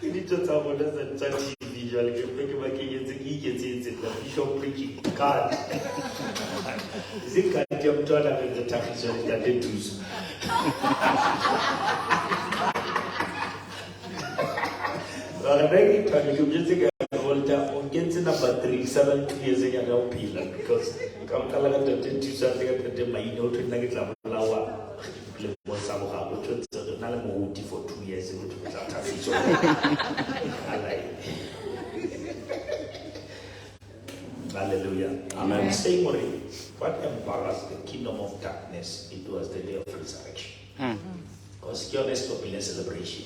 You need to tell me that's a TV. He gets the bishop preaching. God. Think I jumped on the taxi so that they do. I'm very tired. You just think on getting number 3, 7 years ago, because come to do something at the my note in Nagla. For 2 years Hallelujah. Amen. Same way, what embarrassed the kingdom of darkness, it was the day of resurrection. Because you're a celebration.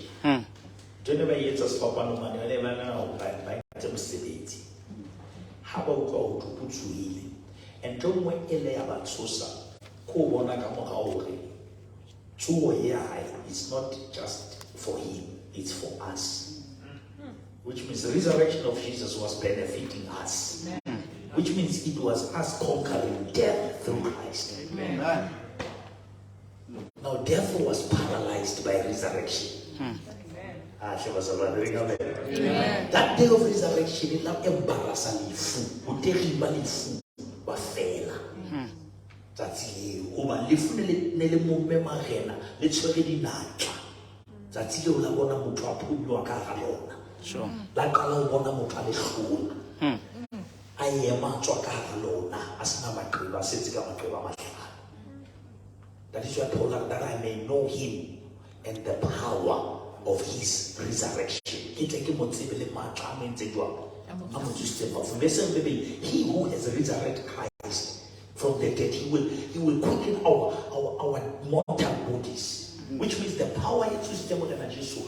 Jennifer yet us papa no man, never know by stability. How about go to put you healing? And don't wait about Sosa, it's not just for him, it's for us. Which means the resurrection of Jesus was benefiting us. Which means it was us conquering death through Christ. Amen. Now death was paralyzed by resurrection. She was Amen. That day of resurrection, it not embarrassingly full. That's it. Let's already not. That's it. Sure. Like I want to school. I am a chocolate as Namakriva sits Gamaka. That is what told that I may know him and the power of his resurrection. He who has resurrected Christ from the dead, he will quicken our mortal bodies, which means the power to system of Jesus.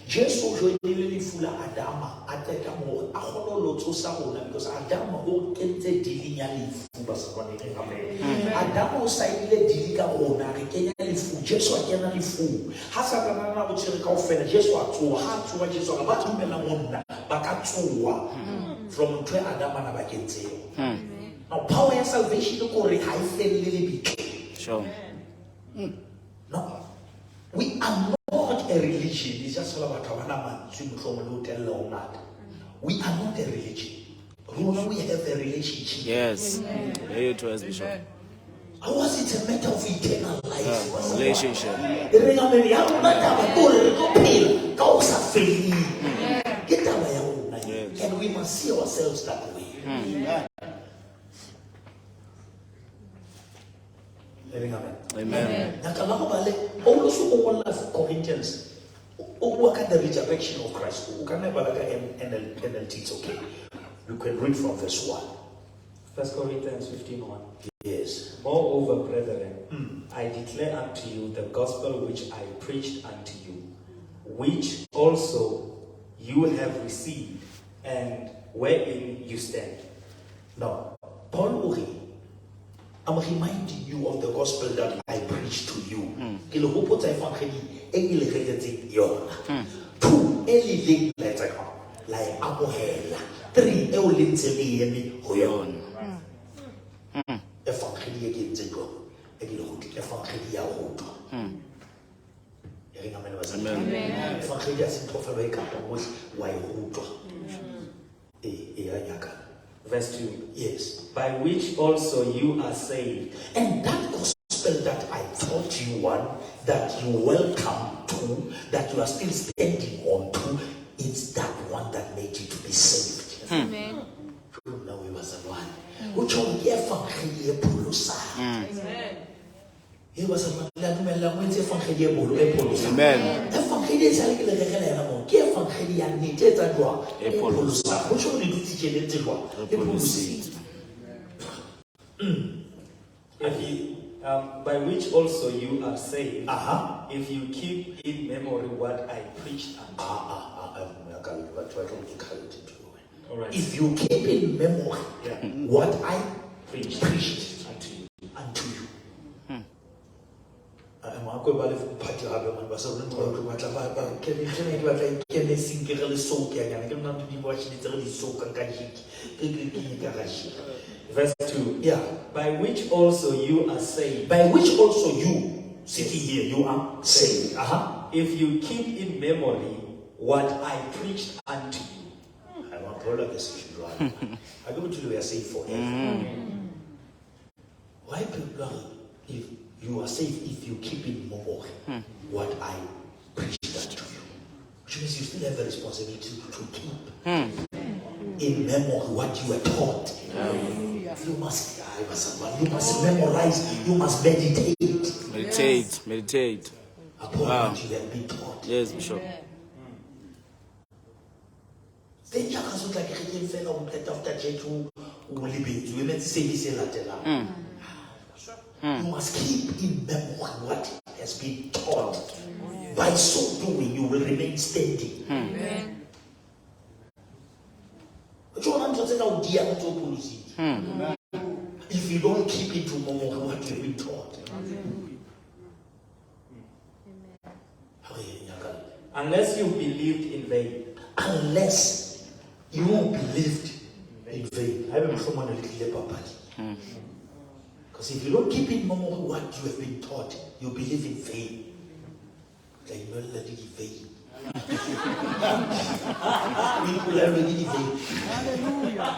Jesus really full of Adama, Adamo, Ahololo Sauna, because Adamo who can say Diliani Fubas. Adamo Saile Diliga Ona, Kenya Fu, Jesus Generally Fu, Hasanana would say, Kaufena, Jesus to heart to what Jesus about to Melamona, Bakatua from Tre Adama Nabakense. Now, power and salvation to go high fairly big. Sure. No, we are not a religion. It's just all about Kawana, we are not a religion. We have a relationship. Yes. It was Bishop. How was it a matter of eternal life? Relationship. And we must see ourselves that way. Amen. Also, Corinthians, work at the resurrection of Christ. It's okay. You can read from verse 1. 1 Corinthians 15:1. Yes. Moreover, brethren, I declare unto you the gospel which I preached unto you, which also you have received, and wherein you stand. Now, Paul, I'm reminding you of the gospel that I preached to you. Two, like Amohela. 3, Hoyon. Evangeli against the God. Evangeli out. Amen. Evangeli as in prophet was why Verse 2. Yes. By which also you are saved. And that gospel that I taught you one, that you welcome to, that you are still standing on to, it's that one that made you to be saved. Amen. Now we was the one. Which one gave from here Pulusa. Amen. He was a man who went from here Pulusa. Amen. The family is a little bit give from here and needed a draw. Pulusa. Which one did you teach it to draw? By which also you are saved, if you keep in memory what I preached unto you. Right. If you keep in memory what I preached unto you. kwe ba le party gape man ba sa rona ba batla ba ke le tsene ke batla ke le sinke re le soke ya ke nna di bo tshile tse re di soka ka jiki ke ka gashi. Verse 2. Yeah. By which also you are saved. By which also you sitting here, you are saved. If you keep in memory what I preached unto you. I want to hold this issue. I go to you, we are saved forever. Why people, if you are saved, if you keep in memory what I preached unto you, which means you still have a responsibility to keep in memory what you were taught. You must memorize, you must meditate. Meditate. Upon what you have been taught. Yes, Bishop. Then you can like a fellow after church who will be women say you must keep in memory what has been taught. By so doing, you will remain standing. If you don't keep it to memory what you have been taught. Unless you believed in vain. Unless you believed in vain. I remember someone a little properly. Because if you don't keep in memory what you have been taught, you believe in vain. Like you don't let it in vain. People are really in vain. Hallelujah.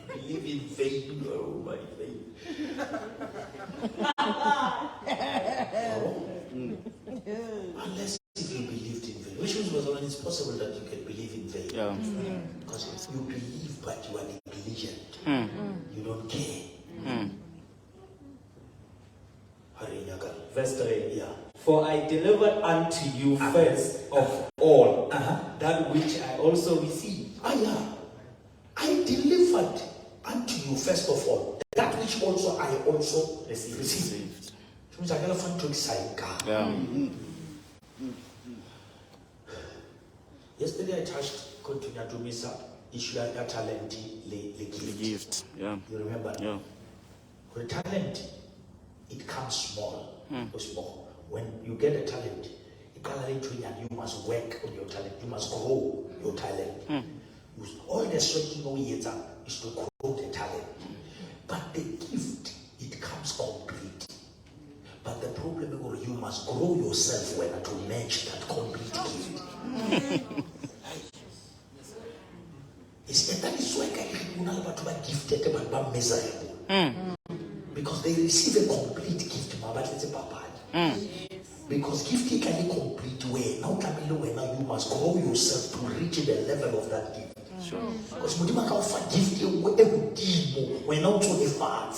Believe in vain. Oh my vain. Unless if you believed in vain, which means when it's possible that you can believe in vain. Yeah. Because you believe but you are negligent. You don't care. Verse 3. Yeah. For I delivered unto you first of all that which I also received. I delivered unto you first of all that which also I also received. Yeah. Yesterday I touched continue to miss issue of talent the gift. Yeah. You remember? Yeah. The talent, it comes small. Small. When you get a talent, you must work on your talent. You must grow your talent. All the strength you know is to grow the talent. But the gift, it comes complete. But the problem is you must grow yourself when to match that complete gift. That is why people are gifted but miserable. Because they receive a complete gift, but it's a papa. Because gift can be complete way. Now you must grow yourself to reach the level of that gift. Sure. Because Mudima can offer gift when not to the fans.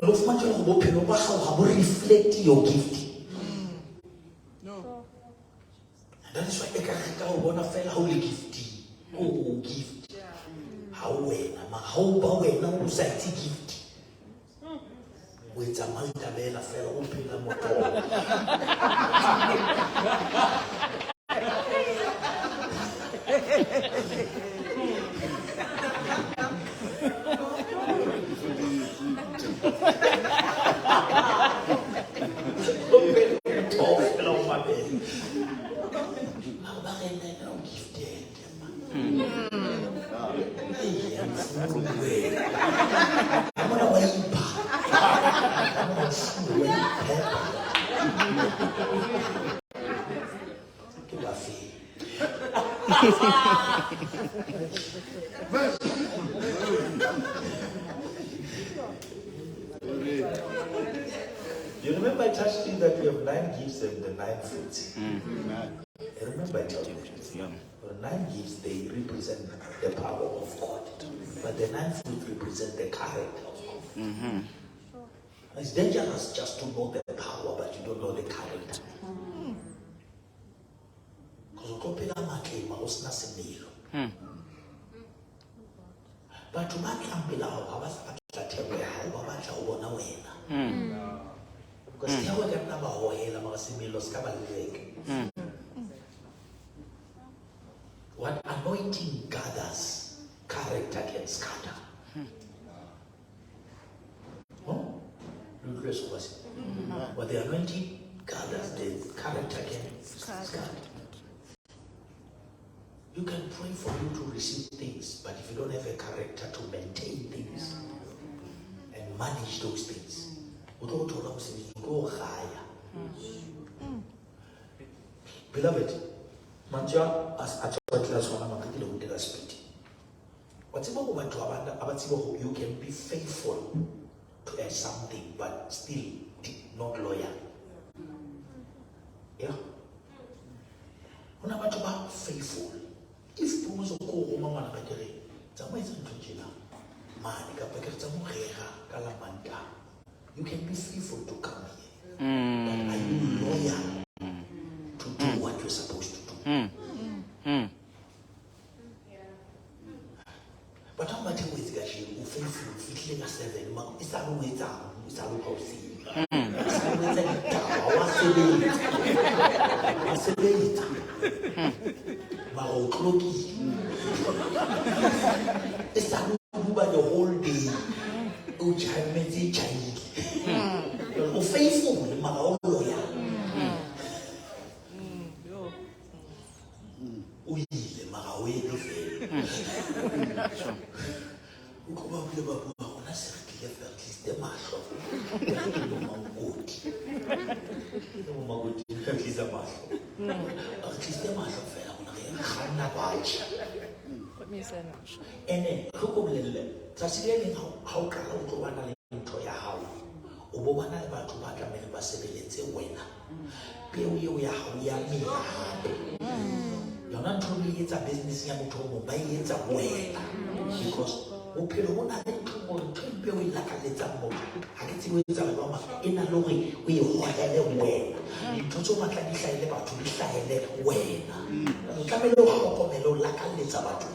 How reflect your gift. And that is why I want to feel holy gift. Oh, gift. How when society gift. With a multi-bella fellow open a motor. You remember I touched you that we have 9 gifts and the 9 fruits. I remember I told you. The 9 gifts, they represent the power of God. But the 9 fruits represent the character of God. It's dangerous just to know the power, but you don't know the character. Because but to make them below, because they are going to what anointing gathers, character can scatter. But the anointing gathers, the character can scatter. You can pray for you to receive things, but if you don't have a character to maintain things and manage those things, beloved, manja as class one speed. What's about you can be faithful to something, but still not loyal. Yeah. When about faithful, if you want to go home, you can be faithful to come here. But are you loyal to do what you're supposed to do? But how much is it that you faithful? It's the whole day. Faithful, and then how can how Obobana batho ba tlamehile ba sebeletse wena peo eo ya hao ya mela yona ntho le etsa business ya motho mo ba etsa wena because bophelo bona le ntho mo peo e lakaletsa motho ha ke tsebe etsa ba ma ena le hore o e hohele wena ntho tso batla di hlaile batho di hlaile wena o tlamehile ho hlokomela o lakaletsa batho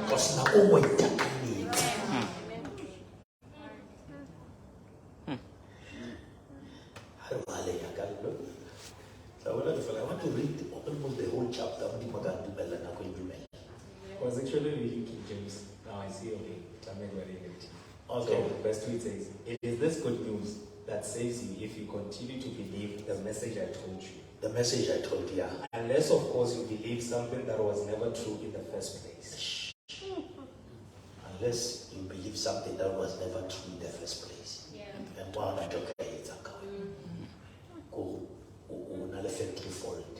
go sena o mo itakanetse. I want to read almost the whole chapter. I was actually reading King James. Now I see, Okay. So verse 2 says, "It is this good news that saves you if you continue to believe the message I told you." The message I told you. Unless, of course, you believe something that was never true in the first place. Unless you believe something that was never true in the first place. And one of the go on factory fault.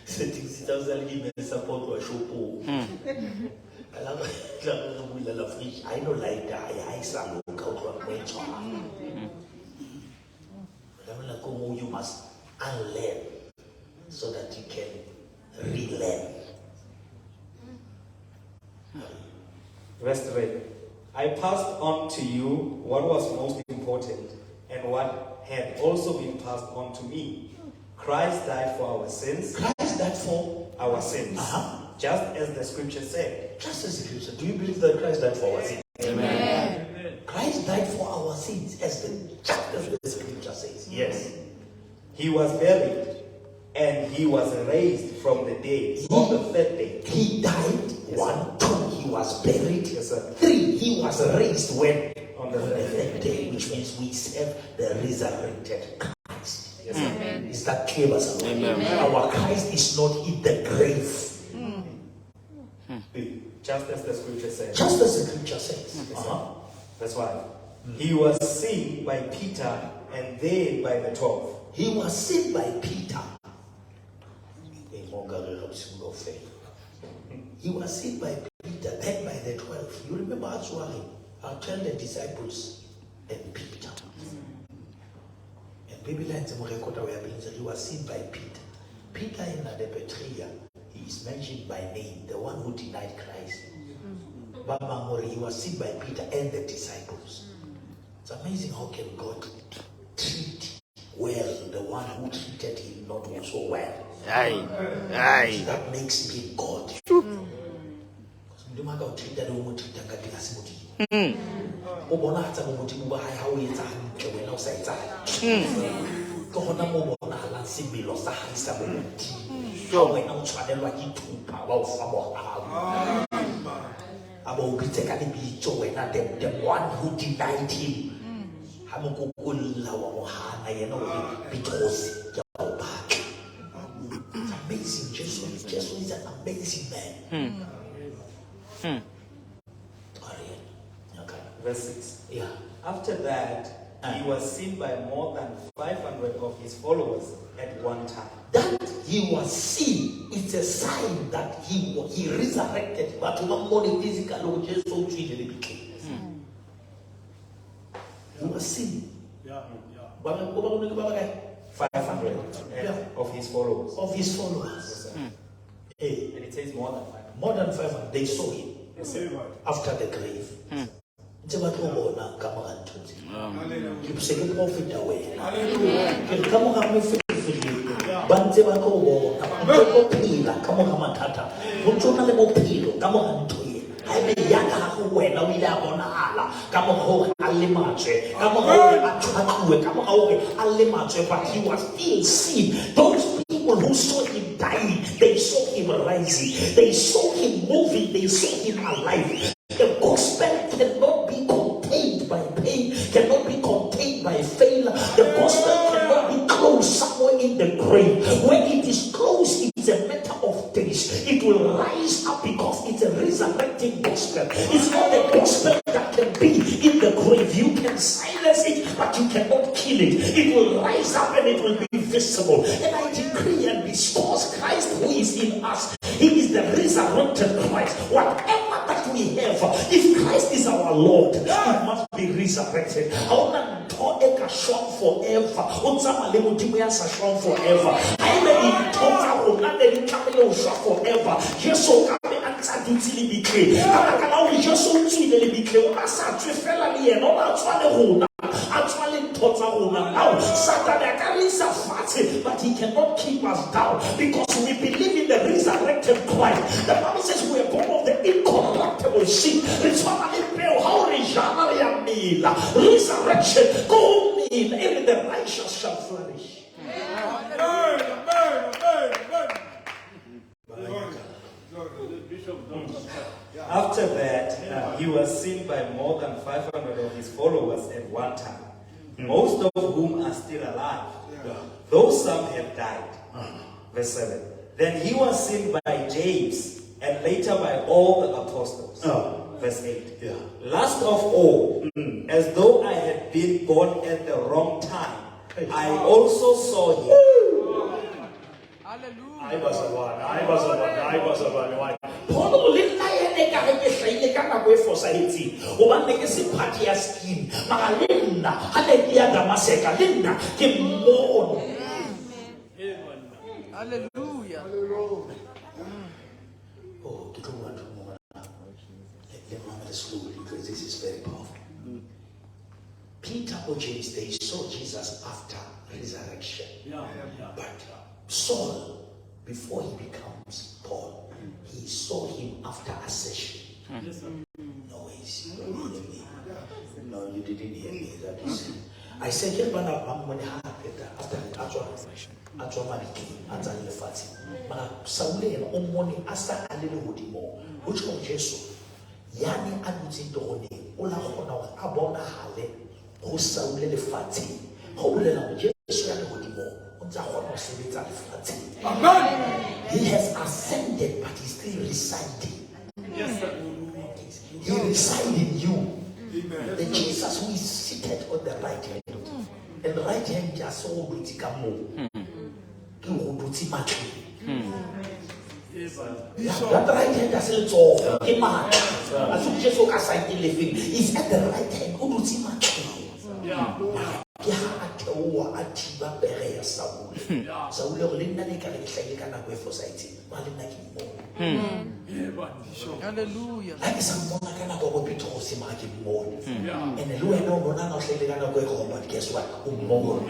Settings 2000 support or show. I don't like that. I saw you must unlearn so that you can relearn. Verse 3. I passed on to you what was most important and what had also been passed on to me. Christ died for our sins. Christ died for our sins. Just as the scripture said. Just as the scripture. Do you believe that Christ died for our sins? Amen. Christ died for our sins just as the scripture says. Yes. He was buried and he was raised from the dead on the third day. He died. Yes, 1, 2, he was buried. Yes, sir. 3, he was raised when? On the third day. Which means we serve the resurrected Christ. Yes, sir. Is that clear, sir? Amen. Our Christ is not in the grave. Just as the scripture says. Just as the scripture says. That's why. He was seen by Peter and then by the 12. He was seen by Peter. He was seen by Peter, then by the 12. You remember actually, I'll tell the disciples and Peter. And Baby Lines he was seen by Peter. Peter in the betrayer, he is mentioned by name, the one who denied Christ. He was seen by Peter and the disciples. It's amazing how can God treat well the one who treated him not so well. That makes him God. About the one who denied him. It's amazing. Jesus is an amazing man. Verse 6. Yeah. After that, he was seen by more than 500 of his followers at one time. That he was seen, it's a sign that he resurrected. But one morning, physically, Jesus so treated. He was seen. 500 of his followers. Of his followers. Hey. And it says more than 500. More than 500. They saw him after the grave. It's about keep saying prophet away. Come on, Banze bako bo pila kamo kama tata mutona le bo pilo kamo hantoye aibe yaka ha wena wila bona ala kamo ho alimache kamo ho athuwe kamo ho alimache but he was still seen. Those people who saw him dying, they saw him rising, they saw him moving, they saw him alive. The gospel cannot be contained by pain, cannot be contained by failure. The gospel cannot be closed somewhere in the grave. When it is closed, it's a matter of days. It will rise up because it's a resurrecting gospel. It's not a gospel that can be in the grave. You can silence it, but you cannot kill it. It will rise up and it will be visible. And I decree and because Christ who is in us, he is the resurrected Christ. Whatever that we have, if Christ is our Lord, it must be resurrected. I want to strong forever. Forever. I may be forever. Yes, so come and be clear. I can just so be clear. Actually, now Satan carries a fat, but he cannot keep us down because we believe in the resurrected Christ. The Bible says we are born of the incorruptible seed. Resurrection, go in, even the righteous shall flourish. After that, he was seen by more than 500 of his followers at one time, most of whom are still alive, though some have died. Verse 7. Then he was seen by James, and later by all the apostles. Verse 8. Last of all, as though I had been born at the wrong time, I also saw him. Hallelujah. I was a one. For Sahiti, one legacy party as skin, Magalina, Hallelujah, Damaseka, Linda, give more. Hallelujah. Oh, the two one more. Let me slowly because this is very powerful. Peter or James, they saw Jesus after resurrection. But Saul, before he becomes Paul, he saw him after ascension. No, you didn't hear me. That is, I said, after which one Jesus? Yani anuti doni, ola kona abona hale, ho saule le fati, ho le la Jesus yani hodimo, onza kona sebeta le fati. Amen. He has ascended, but he's still residing. Yes, sir. He resides in you. Amen. The Jesus who is seated on the right hand, and the right hand just so good to come more. That right hand doesn't talk. He's at the right hand. Hallelujah. Like someone can go to more. And the Lord no but guess what? More.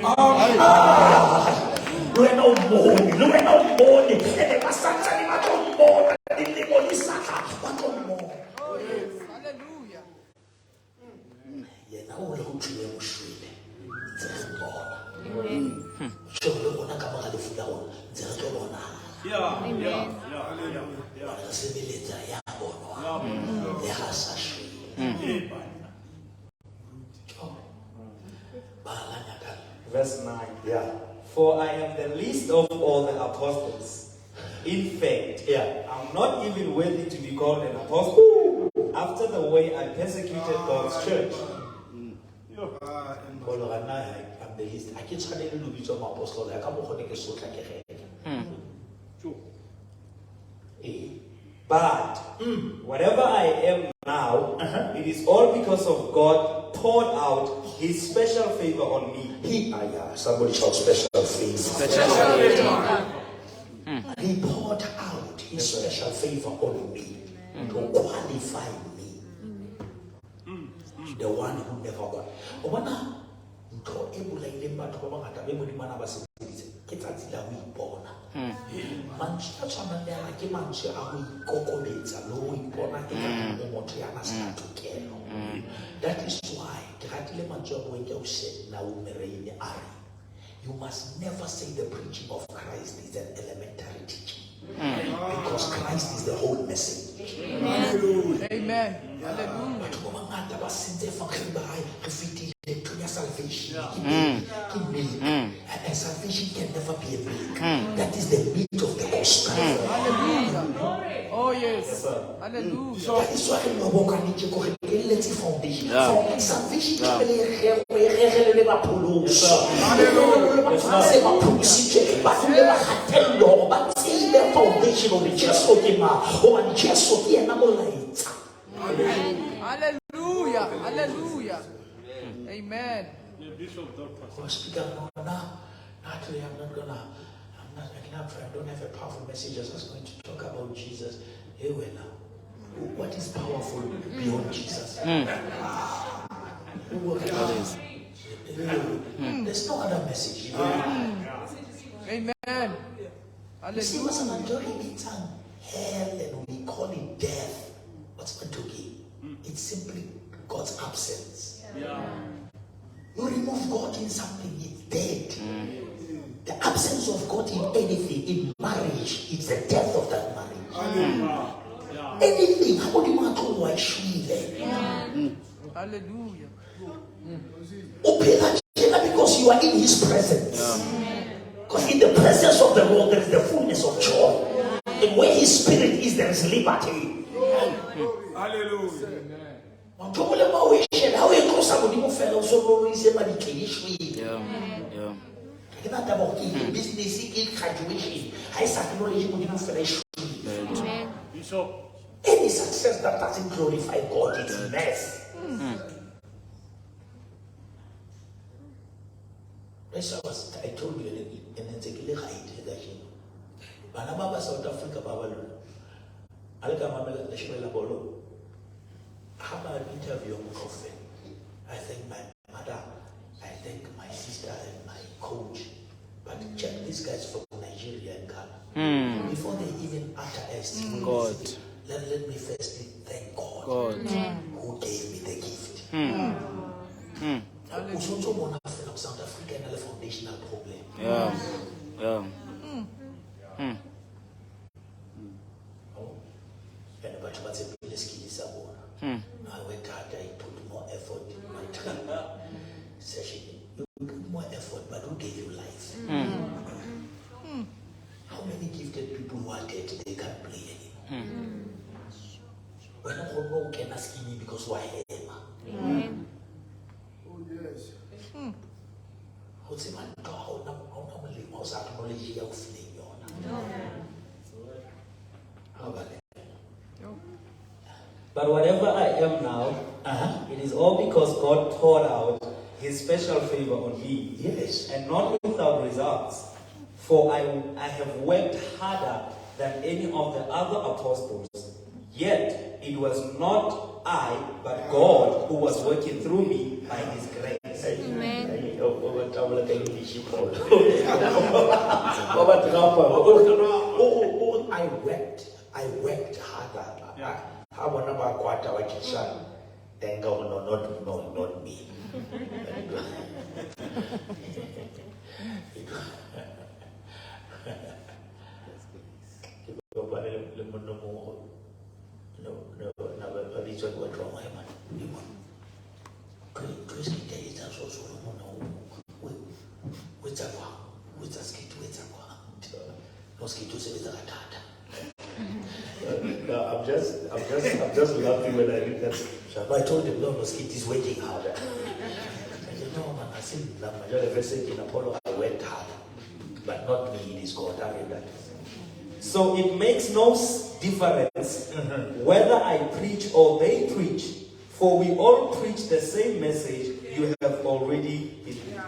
Yeah. For I am the least of all the apostles. In fact, I'm not even worthy to be called an apostle. After the way I persecuted God's church. I'm the least. I can't try to do it on my apostle. I can't go to so But whatever I am now, it is all because of God poured out His special favor on me. Somebody shout special favor. Special favor. He poured out His special favor on me to qualify me. The one who never got. That is why you must never say the preaching of Christ is an elementary teaching. Because Christ is the whole message. Amen. Amen. Salvation. And salvation can never be a milk. That is the meat of the gospel. Hallelujah. Oh yes. Hallelujah. That is why we walk on the foundation. Salvation Hallelujah. Hallelujah. Amen. I don't have a powerful message. I'm just going to talk about Jesus. What is powerful beyond Jesus? There's no other message. Amen. You see what's an Antori tongue? Hell, and we call it death. What's Antori? It's simply God's absence. You remove God in something, it's dead. The absence of God in anything, in marriage, it's the death of that marriage. Anything, how do you want to watch Hallelujah. Because you are in His presence. Because in the presence of the Lord, there is the fullness of joy. And where His Spirit is, there is liberty. Hallelujah. Any success that doesn't glorify God, it's a mess. That's what I told you in the Banaba South Africa, Babalo. Algamamela, the Shibela Bolo. I have an interview on coffee. I thank my mother, I thank my sister and my coach. But check these guys from Nigeria and Ghana. Before they even utter a God. Let me firstly thank God, who gave me the gift. South Africa and a foundational problem. I went hard, I put more effort in my time session. You put more effort, but who gave you life? How many gifted people who are dead, they can't play anymore? When I don't can ask me because why am I? Oh yes. But whatever I am now, it is all because God poured out His special favor on me. Yes. And not without results. For I have worked harder than any of the other apostles. Yet it was not I, but God who was working through me by His grace. Amen. I worked harder. How about quarter what you said? Then go not me. What's Mosquito sebetsa ka thata. No, I'm just laughing when I read that. So I told him, no, Mosquito is working harder. I said, no, man, I said, the majority of in Apollo, I worked hard. But not me, it is God. I read that. So it makes no difference whether I preach or they preach, for we all preach the same message you have already believed.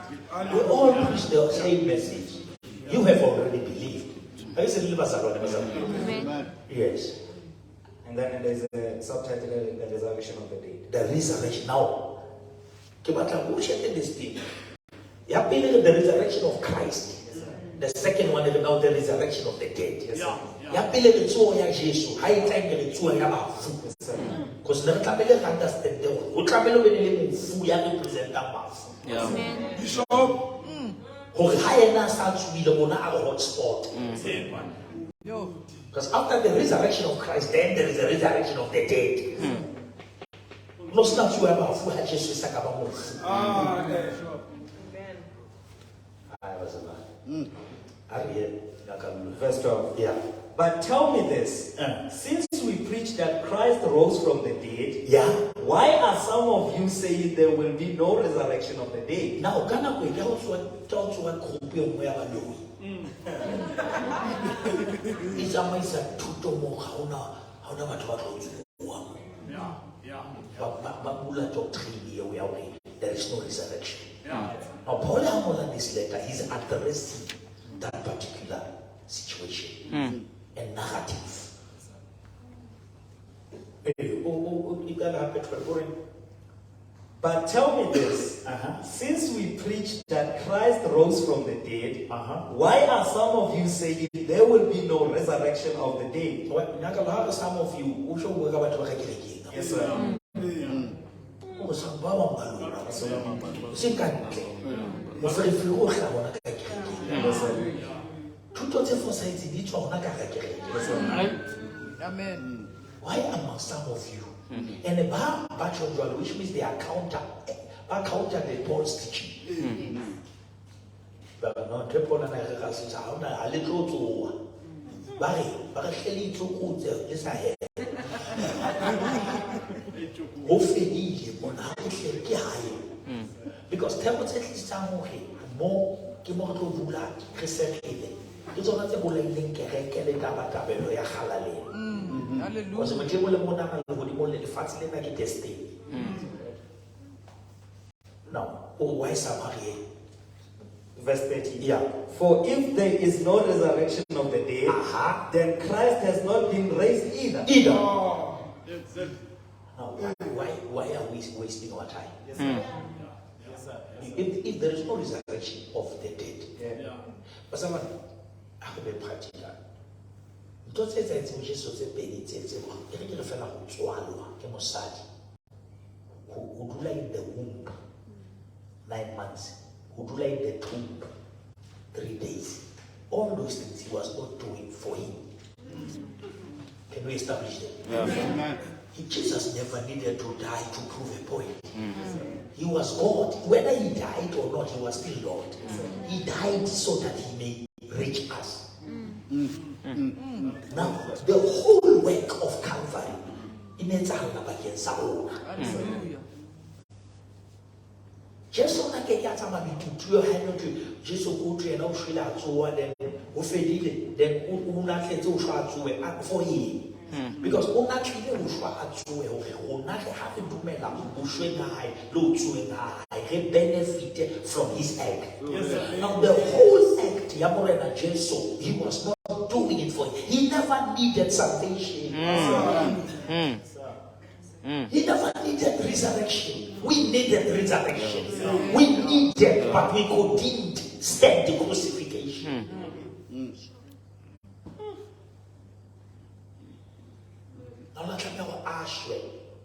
We all preach the same message. You have already believed. Have you said Amen? Yes. And then there's a subtitle, the resurrection of the dead. The resurrection. Now, who this thing? You have been the resurrection of Christ. The second one is now the resurrection of the dead. Yes, sir. You have been the two of Jesus. High time the two of you. Because never understand the whole travel when you represent that mass. Bishop. Starts to be the hot spot. Because after the resurrection of Christ, then there is the resurrection of the dead. No, it's not you about who had Jesus. I was alive. Verse 12. Yeah. But tell me this, since we preach that Christ rose from the dead, Yeah. why are some of you saying there will be no resurrection of the dead? Now, Ghana, we tell you what copy of where I'm doing. It's a matter of two more. How Babula doctrine here we are waiting. There is no resurrection. Now, Paul Hamola, this letter is addressing that particular situation and narrative. But tell me this, since we preach that Christ rose from the dead, why are some of you saying there will be no resurrection of the dead? Some of you, Yes, sir. Amen. Why among some of you? And the batch of Joel, which means they are counter the Paul's teaching. But not people and I little to Barry, to good, this I have. Because tell us at least more Kimotula, recently. It's not a bullet link, Hallelujah. Was a material monarch who only the fast like a testing. Now, why Samaria? Verse 13. Yeah. For if there is no resurrection of the dead, then Christ has not been raised either. Now, why are we wasting our time? Yes, sir. Yes, sir. If there is no resurrection of the dead, but someone, I will be practical. Don't say that Jesus said, "Pay it." Say, "If you feel like swallow, you must sad." Who do like the womb 9 months? Who do like the tomb 3 days? All those things he was not doing for him. Can we establish that? Yeah. Jesus never needed to die to prove a point. He was God. Whether he died or not, he was still Lord. He died so that he may reach us. Now, the whole work of Calvary in its Hallelujah. Just like a Yatama to your hand to Jesus go to an Australia to then who fed then who not let to for ye. Because who not who not have to make up who should high, low to he benefited from his act. Now the whole act, Yamorena Jesus, he was not doing it for him. He never needed salvation. He never needed resurrection. We needed resurrection. We needed, but we couldn't stand the crucifixion. Now let's talk about Ashway,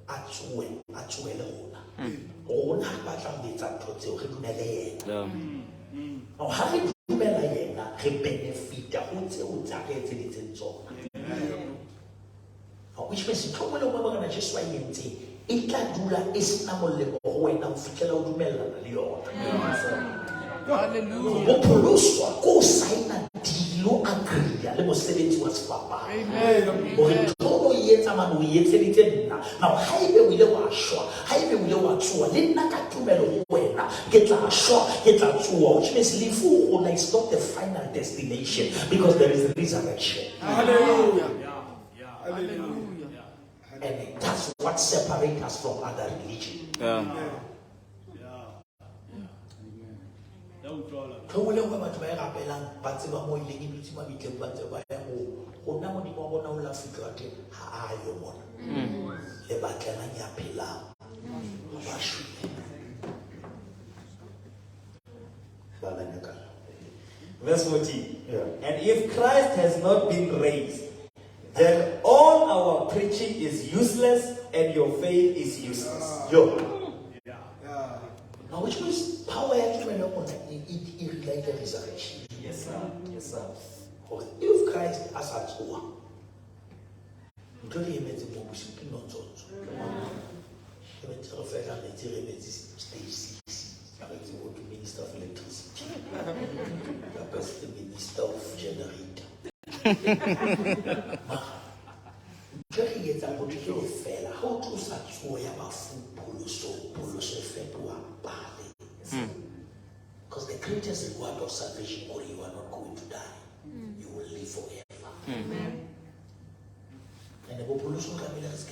Atue Lona. Ona batlang letsa thotse re dumele. Now ha re dumela yena re benefita ho tse o tsaketse di tsona. Which means ntho le mo bona Jesu a yentse e tla dula e sena molemo go wena o fitlela o dumellana le yona. Hallelujah. Bopoloswa ko signa dilo agree wena le mosebetsi wa sefapano. Amen. Hore ntho o e etsa mane o e etseditse nna. Now haebe o ile wa shwa, haebe o ile wa tsoa le nna ka tumelo ho wena ke tla shwa ke tla tsoa, which means lefu rona is not the final destination because there is resurrection. Hallelujah. Hallelujah. And that's what separates us from other religions. Tlhole go batho ba e rapelang ba tseba mo ile ke dutse mabitleng ba tseba ya go nna modimo wa bona o la fitla teng ha a yo bona le batlela nya phelang ba shwile ba la nyaka. Verse 14. And if Christ has not been raised, then all our preaching is useless and your faith is useless. Now, which means power actually it related resurrection. Yes, sir. Yes, sir. If Christ has a tour, don't you imagine what we should be not so? Stage 6. To Minister of Electricity. That's the Minister of Generator. Jerry gets a particular fella. How to such way about food, poloso, february, because the greatest reward of salvation, or you are not going to die, you will live forever. Amen. And the population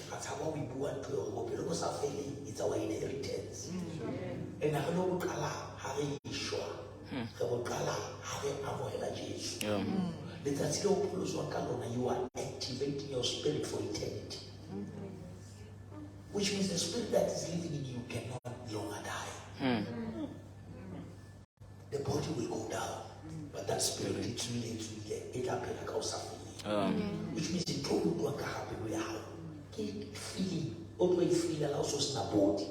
that's how we want to because our family, it's our inheritance. And I know Harry Ishwa, Harry Amoela Jesus. You are activating your spirit for eternity. Which means the spirit that is living in you cannot longer die. The body will go down, but that spirit it which means it told you to happy we are feeling, always feel allows us body.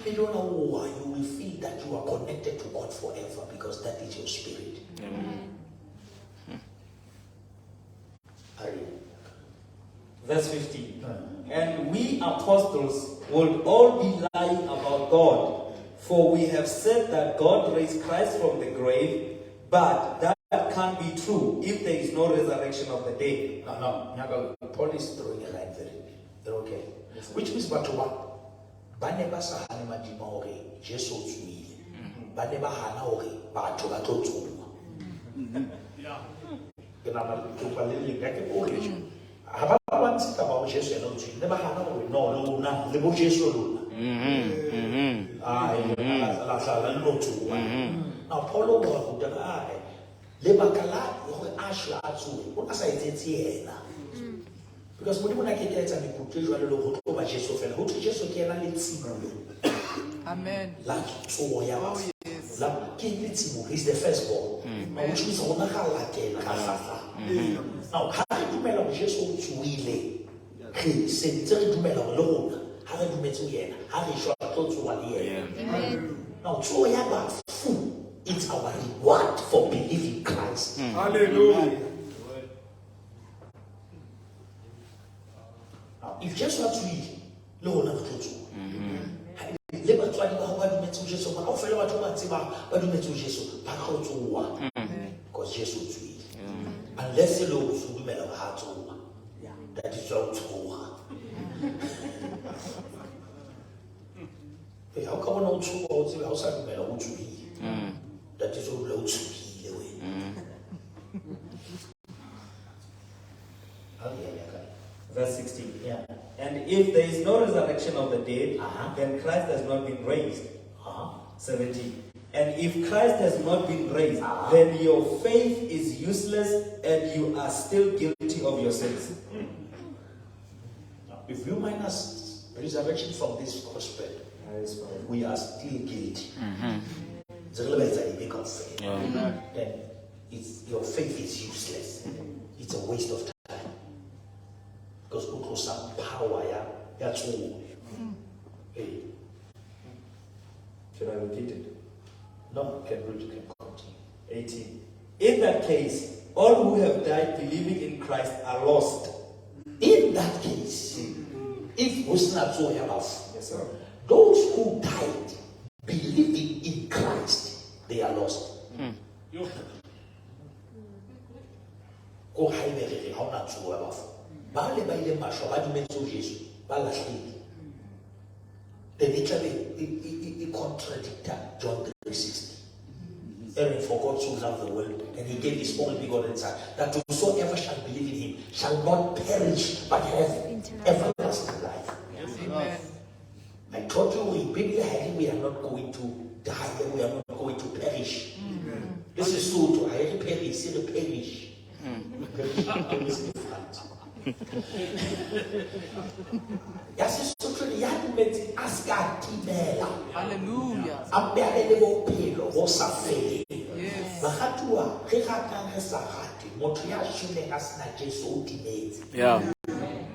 You don't know why you will feel that you are connected to God forever because that is your spirit. Verse 15. And we apostles will all be lying about God, for we have said that God raised Christ from the grave, but that can't be true if there is no resurrection of the dead. No. Paul is throwing a line there. Okay. Yes, which means what? Baneba sahane madima hore Jesu tsuile. Baneba hana hore batho ba tlo tsuwa. Yeah. Ke na ba ke pa le le ke o le. Ha ba ba ntse ka ba Jesu ena o tsuile. Ne ba hana hore no lona le bo Jesu lona. La sala no tsuwa. Now Paul o ba go dira le bakala hore a shwa tsuwe. O sa etsetse yena. Because when you get it and you put you over Jesus, who to Jesus can Amen. Like so, yes. Like he's the firstborn. Which means on now, how do you make Jesus to will? He said, "Tell you to make alone. How do you make to yen? How do you show to one year?" Now, so it's our reward for believing Christ. Hallelujah. If just what to eat, no one have to. Never try to go to meet Jesus. I'll follow what you want to but you meet Jesus. Back out to war. Because Jesus to eat. Unless you know who women have heart to war. That is all to war. How come on to war outside the men to eat? That is all low to heal away. Verse 16. Yeah. And if there is no resurrection of the dead, then Christ has not been raised. 17. And if Christ has not been raised, then your faith is useless and you are still guilty of your sins. If you minus resurrection from this gospel, we are still guilty. It's a little bit big of faith. Then your faith is useless. It's a waste of time. Because it was some power, that's all. Should I repeat it? No, you can continue. 18. In that case, all who have died believing in Christ are lost. In that case, if was not so enough, yes, sir. Those who died believing in Christ, they are lost. matsoho a bafu ba le ba ile mashwa ba dumetse ho Jesu ba lahlile. Then it contradicted John 3:16. And for God so loved the world, and he gave his only begotten Son, that whosoever shall believe in him shall not perish but have everlasting life. Amen. I told you in Biblia we are not going to die, we are not going to perish. This is sesotho, I have to perish, say the perish. Yes, sesotho ya dumetse a ska timela. Hallelujah. A beale bophelo bo sa feleng. Yes. Bagatua re ratang re sa rate motho ya shweleng a sena Jesu o timetse. Yeah.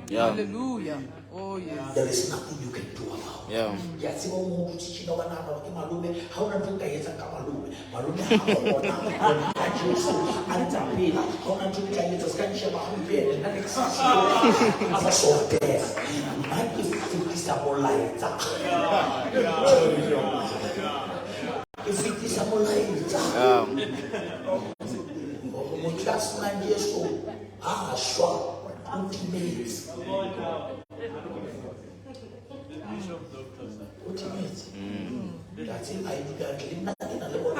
Yeah. Hallelujah. Oh yes. There is nothing you can do about it. Yeah. Ya tseba mo tshitshino ba nana ke malume ha ona ntho ka etsa ka malume ha ona ka Jesu a ntsa pela ha ona ntho ka etsa ska nsheba ha mpele na exist aba so death ha ke fitisa molaetsa ke fitisa molaetsa mo class na Jesu ha shwa ultimate. That's it. I did not get a little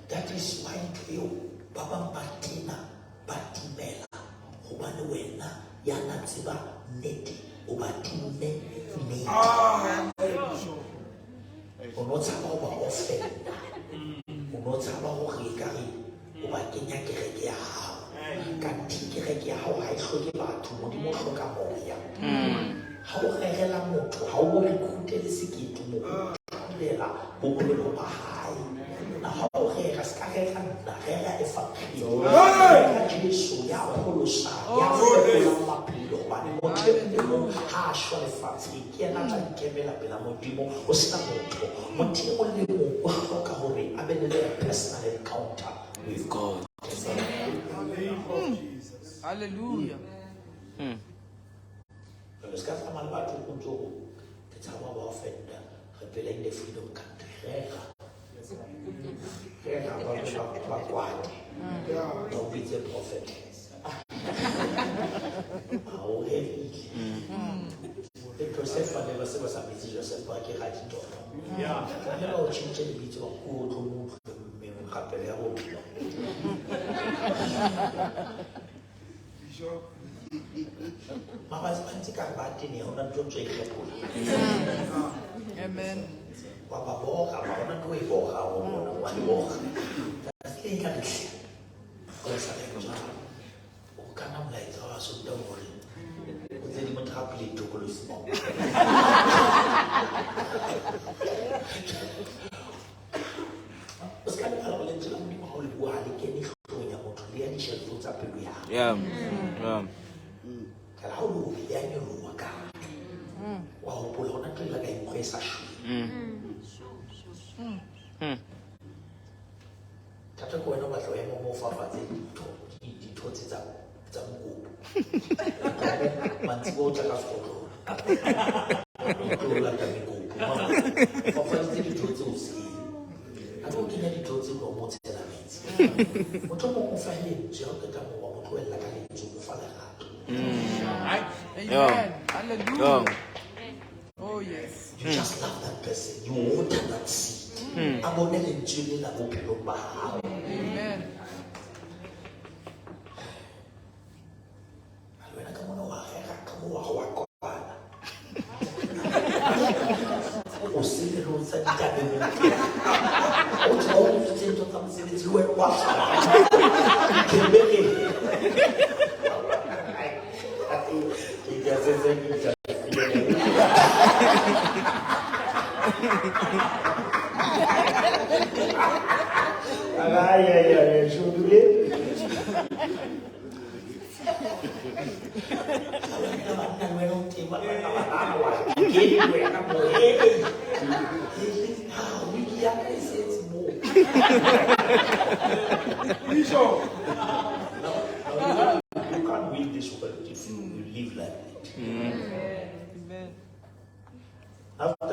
that is why you Baba Martina Batimela Hubana Wena Yana Ziba Neti Ubatine Me. Unotaba over offend. Unotaba over Hikari. Ubakenya kereke ya hao. Kanti kereke ya hao haihloke batho mo di mo hloka moya. Ha o regela motho ha o recruit le Sekete mo lela bophelo ba hae. Na ha o rega ska rega na rega e fakiri. Jesu ya pholosa ya fetola maphelo ba mo ha shwa le fatsi ke na tla ikemela pela modimo o sena motho motho o le mo o hloka hore a be le personal encounter with God. Hallelujah. Le ska fa mal batho go ntso ke tsaba ba offenda re pela in the freedom country rega ba kwate don't be the prophet how heavy the Joseph never said was a busy Joseph ba ke ga ditoro ya o change the bit of go to move me rapele ya go Mama is ka bati ne ona ntotso e kgepolo. Amen. Baba boga ba ona no e boga o wa boga. Ke ka dihle. Ko sa le bona. O kana mlaetsa wa so da hore. O tse di mo trapile tokolosi. O ska le ala le tsela mo di mo le bua le ke ni hlonya motho le ya di shelo tsa pelo ya. Yeah. Yeah. How do we get you work out? Wow, pull on a tree like a press a shoe. Tata go over to him more for the torches up. Man's go to a photo. Like a go. For first, the torches. I don't get any torches or more elements. What more for him? She looked at them or like a little father. Amen. Hallelujah. Oh yes. You just love that person. You water that seed. I'm on the journey that will be over. Amen. When I come on over, I come over. Oh, see the roads and cabin. Oh, all the things that come in is where wash. You can't win this world if you live like it. Amen.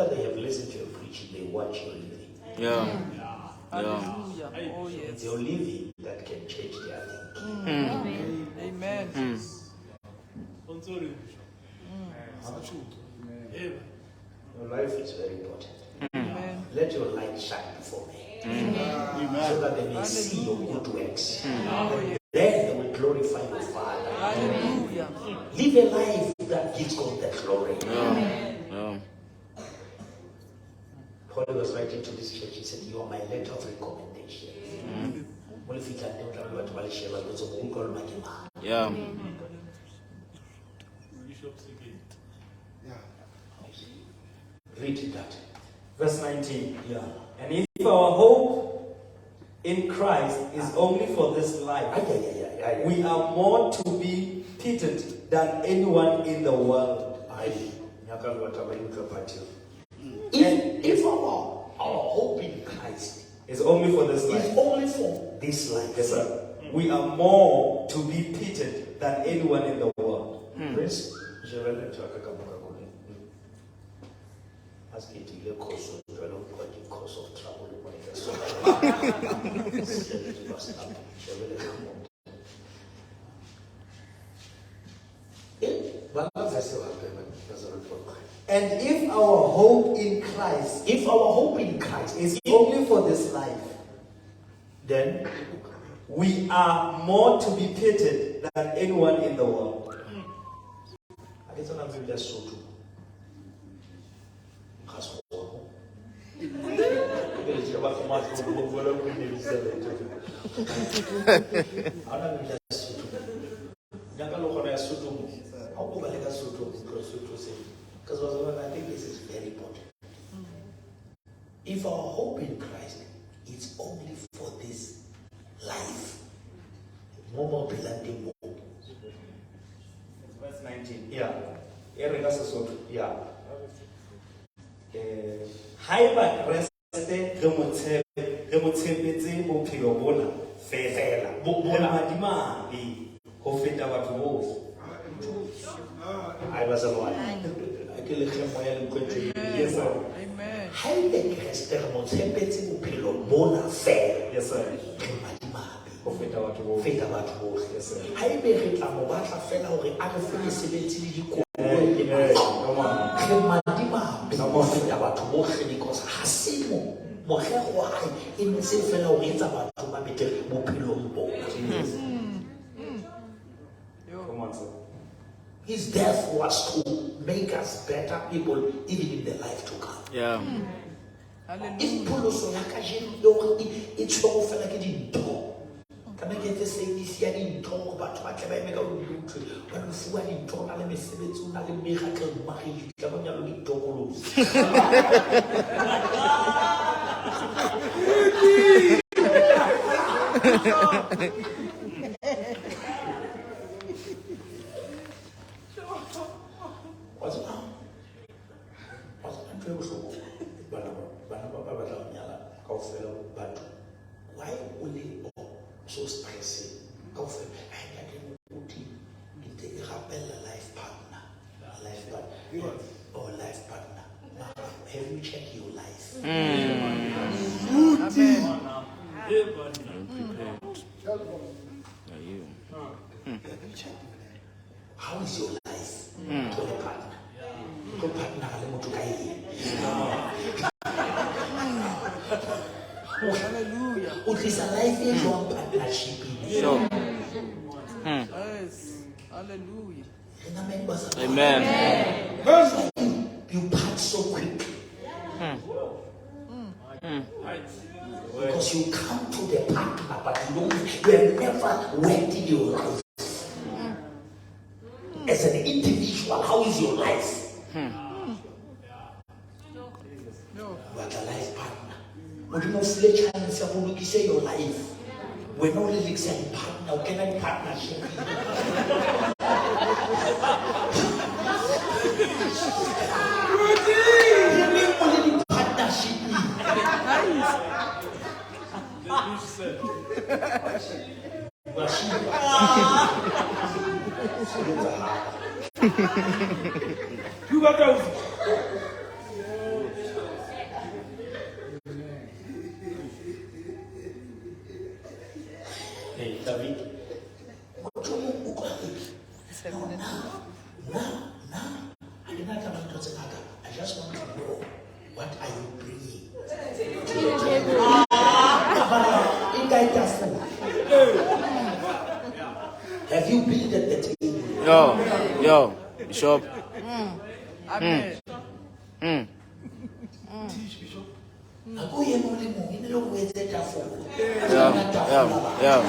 after they have listened to your preaching, they watch your living. Yeah. Hallelujah. Oh, It's yes. your living that can change their thinking. Amen. Your life is very important. Amen. Let your light shine before me. So that they may see your good works. Then they will glorify your Father. Hallelujah. Live a life that gives God the glory. Yeah. Paul was writing to this church, he said, you are my letter of recommendation. Yeah. Read that. Verse 19. Yeah. And if our hope in Christ is only for this life, we are more to be pitied than anyone in the world. If our hope in Christ is only for this life, is only for this life, yes, sir, we are more to be pitied than anyone in the world. Prince, ask it to the cause of trouble. And if our hope in Christ If our hope in Christ is only for this life, then we are more to be pitied than anyone in the world. I guess I'm doing that so too. Because I think this is very important. If our hope in Christ is only for this life, Verse 19. yeah, Yeah. Haeba reste re motshepetse bophelo bona fela bomadimabe ho feta batho bohle. I was alive. Yes, sir. Amen. Yes, sir. Ho feta batho bohle. Yes, sir. Because hasimo morero wa hae e ne se fela o etsa batho ba betere bophelong bona. Come on, sir. His death was to make us better people even in the life to come. Yeah. If poloso ya kajeno e tshwere fela ke dintho. Kana ke tse se di sia dintho batho ba tla ba emeka go dintho ba go fuwa dintho na le mesebetsi na le miracle magi tla bonya lo ditokolosi. Why only so stressing? Life partner. Have you checked your life? How is your life to the partner? To partner, Hallelujah. it is a life in your partnership. Sure. Yes. Hallelujah. Amen. You part so quick. Because you come to the partner, but you have never worked in your life. As an individual, how is your life? But a life partner. But you know, Fletcher and Samuel, you say your life. We're not really saying partner, can I partnership? Only partnership. Okay, David. I just want to know, what are you bringing? Have you been at the table? Yo, Bishop. Amen. Yeah.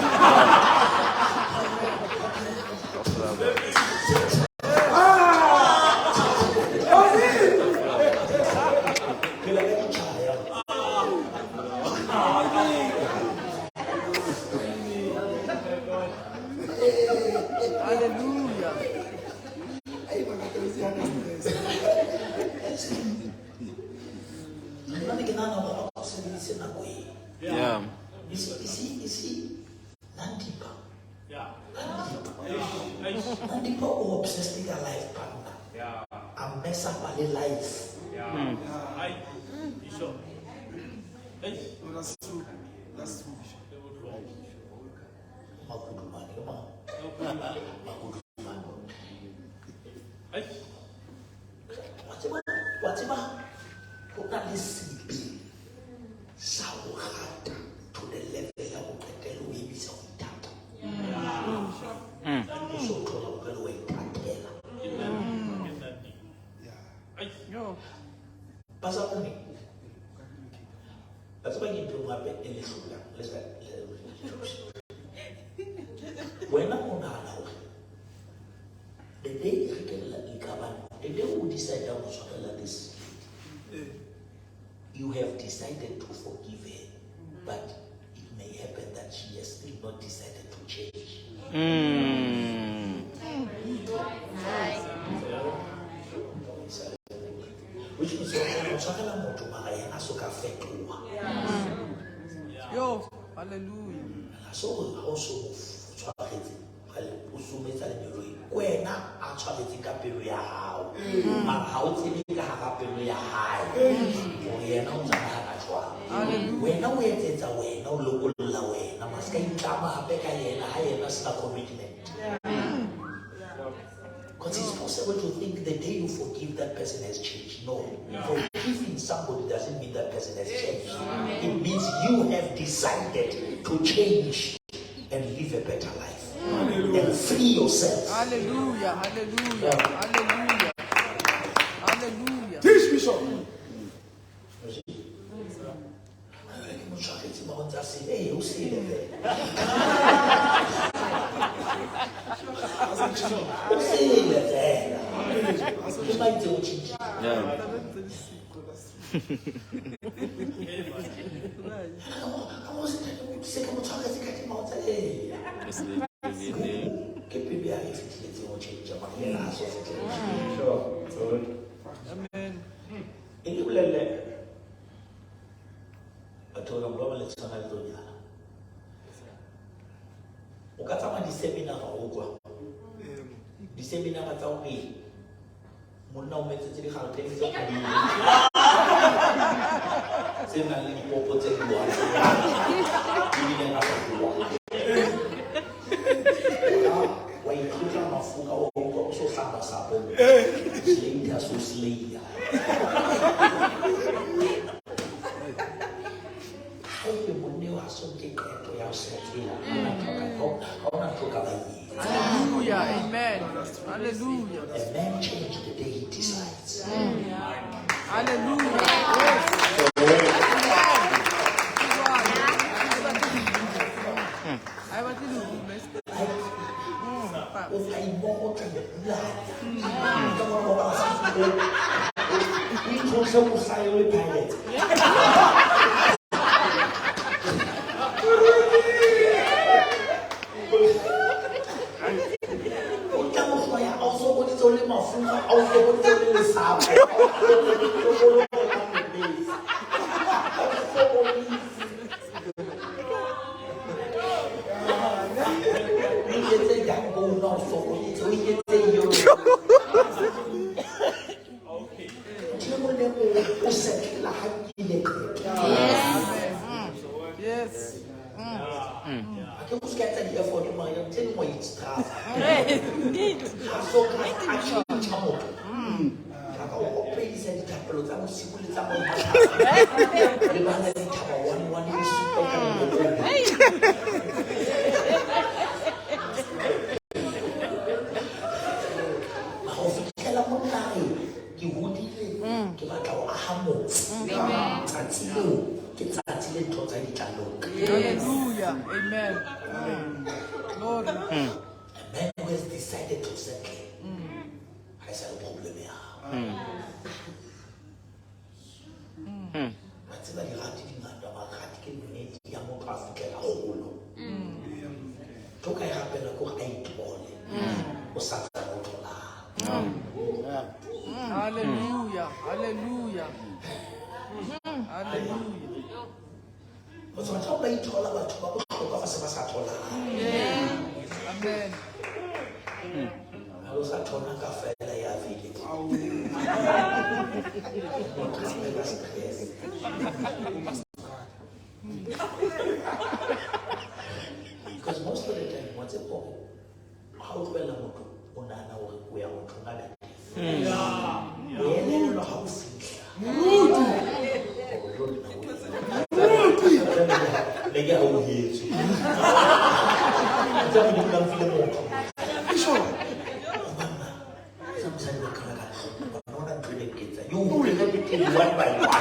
Hallelujah. Yeah. You see, Nandipa. Nandipa or obsessed with a life partner. A mess up a life. That's true. That's true. Whatever, put that sleep so hard to the level of the babies of that. So to the way Yo. Pastor Oni. That's why you do my bed in the sugar. Listen. When I'm on now, the day you can let me come on, the day we decide down something like this, you have decided to forgive her, but it may happen that she has still not decided to change. Which means Yo. Hallelujah. so also when actually think up in how how to make a happen we are high. When we are away, no local away, no must come up and higher commitment. Because it's possible to think the day you forgive that person has changed. No. Forgiving somebody doesn't mean that person has changed. It means you have decided to change and live a better life. And free yourself. Hallelujah. Hallelujah. Hallelujah. Hallelujah. Teach Bishop. Hey, you see that? You see that? You might do it. Amen. I told him, Robert, let's not do that. Ukatama di seminar ogwa. Di seminar atawi. Muna umetete khalte nzo kali. Sena li popo tengwa. Ni na kwa. Wa ikhuta mafuka ogwa so saba sabo. Slinda so slinda. Hallelujah. Amen. Hallelujah. A man changes the day he decides. Hallelujah. I want to do this. rekisa dithapelo tsa bosigo le tsa bona le bana dithaba 1 le supa ka go fitlhela mo nageng ke hodile ke batla go aga motse tsatsi leo ke tsatsi le ntho tsa ditlalong. Hallelujah. Amen. Glory. A man who has decided to settle has a problem ya ba tseba di rati di ngata ba rati ke nnete ya motho a fitlhela golo to ka e gapela ko ga itole o sa tsa motho la. Hallelujah. Hallelujah. Hallelujah. o tshwanetse ba ithola batho ba botlhokwa ba se ba sa tholang. Amen. ga o sa thona ka fela ya village because most of the time what's it for how o tloela motho o nana gore o ya motho nga le o elelelwa ga o fitlha le ke ga o hetse tsa mo di ka file motho you will look at it one by one.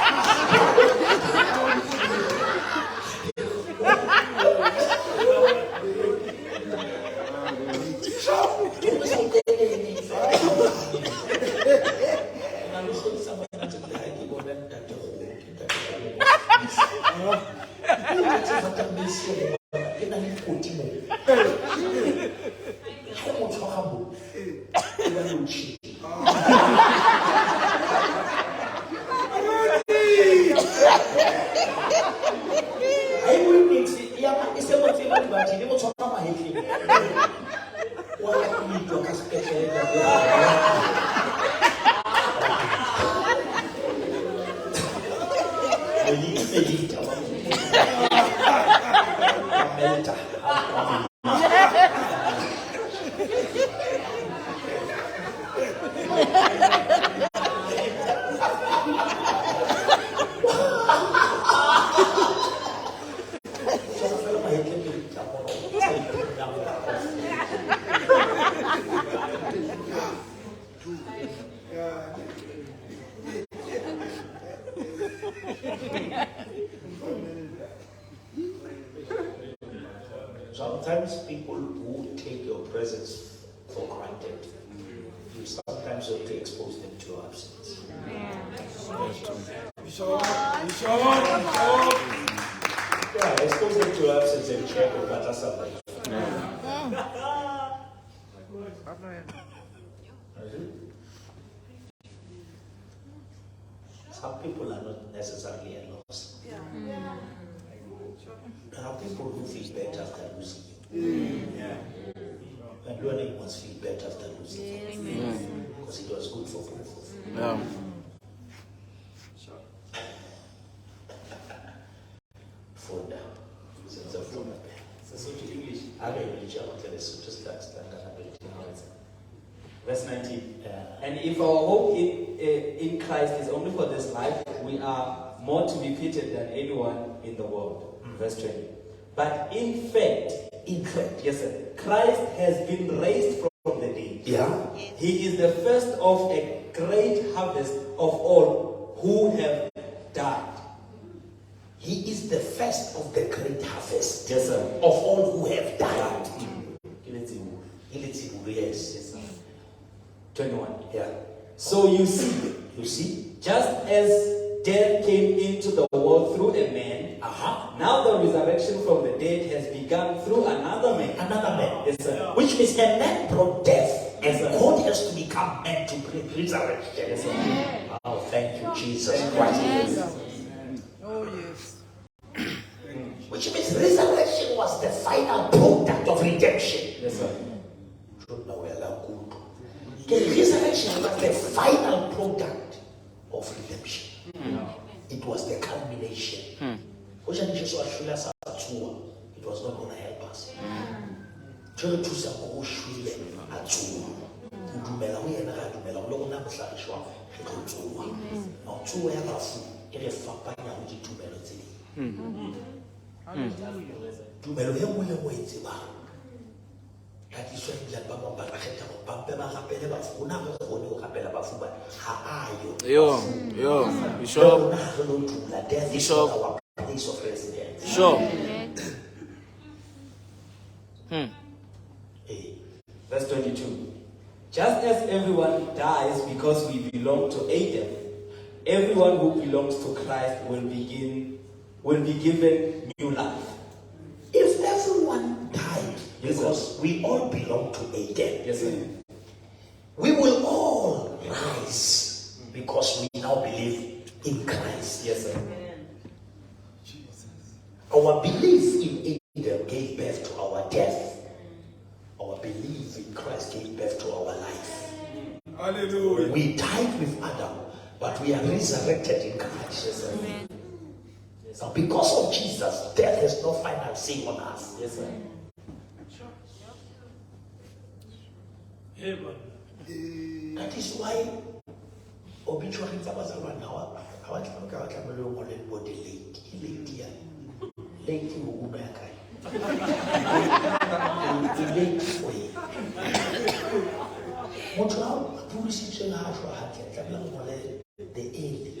Sometimes people who take your presence for granted, you sometimes have to expose them to your absence. Yeah, expose them to your absence and check or better something. Some people are not necessarily a loss. There are people who feel better after losing you. And learning must feel better after losing you. Because it was good for both of you. Fonda. Sense of fonda. Sesotho English. I don't know English. I want to tell you to start standard ability. Verse 19. And if our hope in Christ is only for this life, we are more to be pitied than anyone in the world. Verse 20. But in fact, yes sir, Christ has been raised from the dead. Yeah. He is the first of a great harvest of all who have died. He is the first of the great harvest. Yes sir. Of all who have died. Yes. 21. Yeah. So you see, just as death came into the world through a man, now the resurrection from the dead has begun through another man. Another man. Yes, sir. Which means a man brought death, and Yes, sir. God has to become man to bring resurrection. Yes, sir. Oh, thank you, Jesus Christ. Oh, yes. Which means resurrection was the final product of redemption. Yes, sir. The resurrection was the final product of redemption. It was the culmination. It was not going to help us. o dumela o yena ga dumela o le gona mohlagišwa re tlo tsoa no tsoa ya bafu e re fapanya go ditumelo tse dingwe tumelo ye nngwe le nngwe e tsebang ka diswa ebilane ba bangwe ba ba kgetha go bampe ba gapele bafu o na go kgone go gapela bafu ba ga ayo Bishop. rona ga re lo dula death is Bishop. not our place of residence. Sure. Verse 22. Just as everyone dies because we belong to Adam, everyone who belongs to Christ will be given new life. If everyone died Yes, because we all belong to Adam, Yes, sir. we will all rise because we now believe in Christ. Yes, sir. Our belief in Adam gave birth to our death. Our belief in Christ gave birth to our life. Hallelujah. We died with Adam, but we are resurrected in Christ. Yes, sir. Now, because of Jesus, death has no final say on us. Yes, sir. That is why obituary zabazalwa now abantu bakatlamelo ngole body late ya late ukuba yakai late for you motho a pulisitse ha jwa ha ke tlamela ngole the early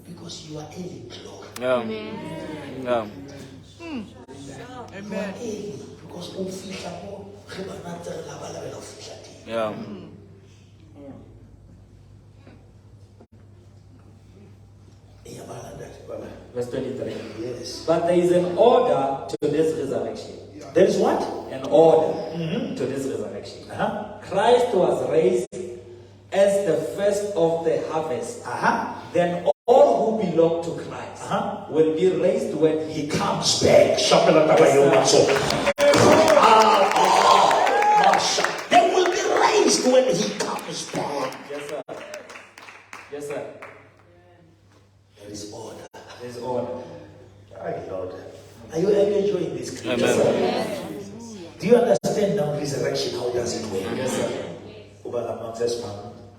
because you are early in glory. Yeah. Amen. Because o fihla mo re bana tse la ba la bela fihla teng. Yeah. Verse 23. Yes. But there is an order to this resurrection. There is what? An order to this resurrection. Christ was raised as the first of the harvest. Then all who belong to Christ will be raised when he Comes back. They will be raised when he comes back. Yes, sir. Yes, sir. There is order. There is order. Right, Lord. Are you enjoying this? Amen. Yes. Do you understand now resurrection? How does it work? Yes, sir.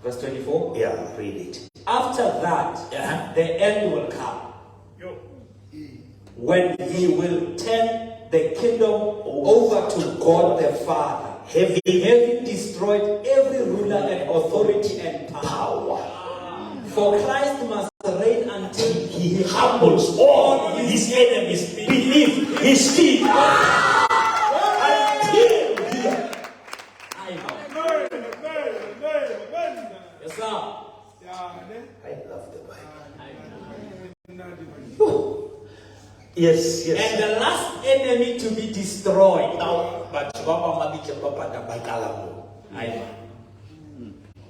Verse 24. Yeah, read it. After that, the end will come. When he will turn the kingdom over to God the Father, having destroyed every ruler and authority and power. For Christ must reign until He humbles all his enemies beneath his feet. Yes, sir. I love the Bible. Yes. And the last enemy to be destroyed. Now, but Baba Mabike Papa da Bakalamo.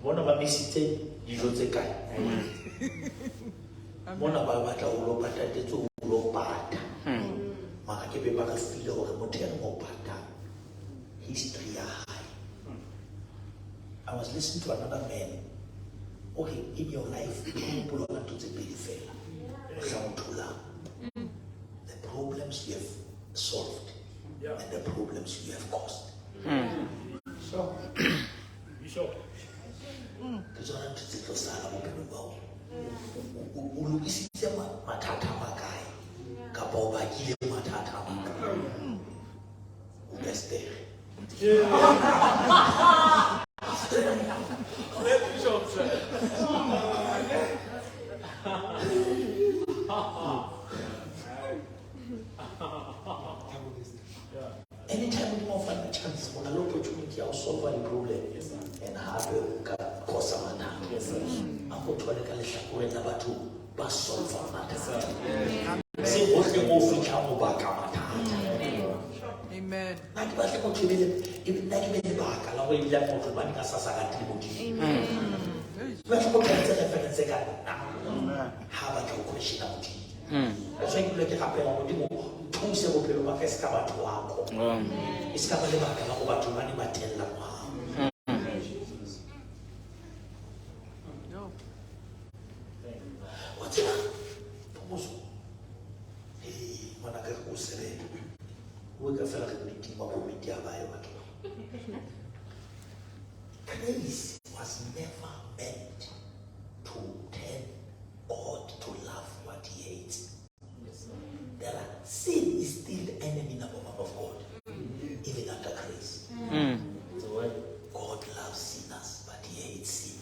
Mona Mamisite, Joteka. Mona Babata Ulo Patate to Ulo Pata. Makakepe Bakafilo or Motel Mopata. History high. I was listening to another man. Okay, in your life, people are to the periphery. The problems you have solved and the problems you have caused. So, Bishop, anytime we don't find a chance, on an opportunity, I'll solve any problem and have a cause of matter. Yes, sir. I'm going to tell you about to solve a matter. See what the most we can back Amen. Like what you want to even like me back, allow me to go to Manica Sasagati. Let's go to the second. Have a question out. That's why you look at happen on the two several people of Escava to Wako. Escava the back and over to Mani Matella. What's that? Hey, Monaco said, we can feel like a meeting of media by grace was never meant to turn God to love what he hates. Sin is still the enemy number one of God, even under grace. God loves sinners, but he hates sin.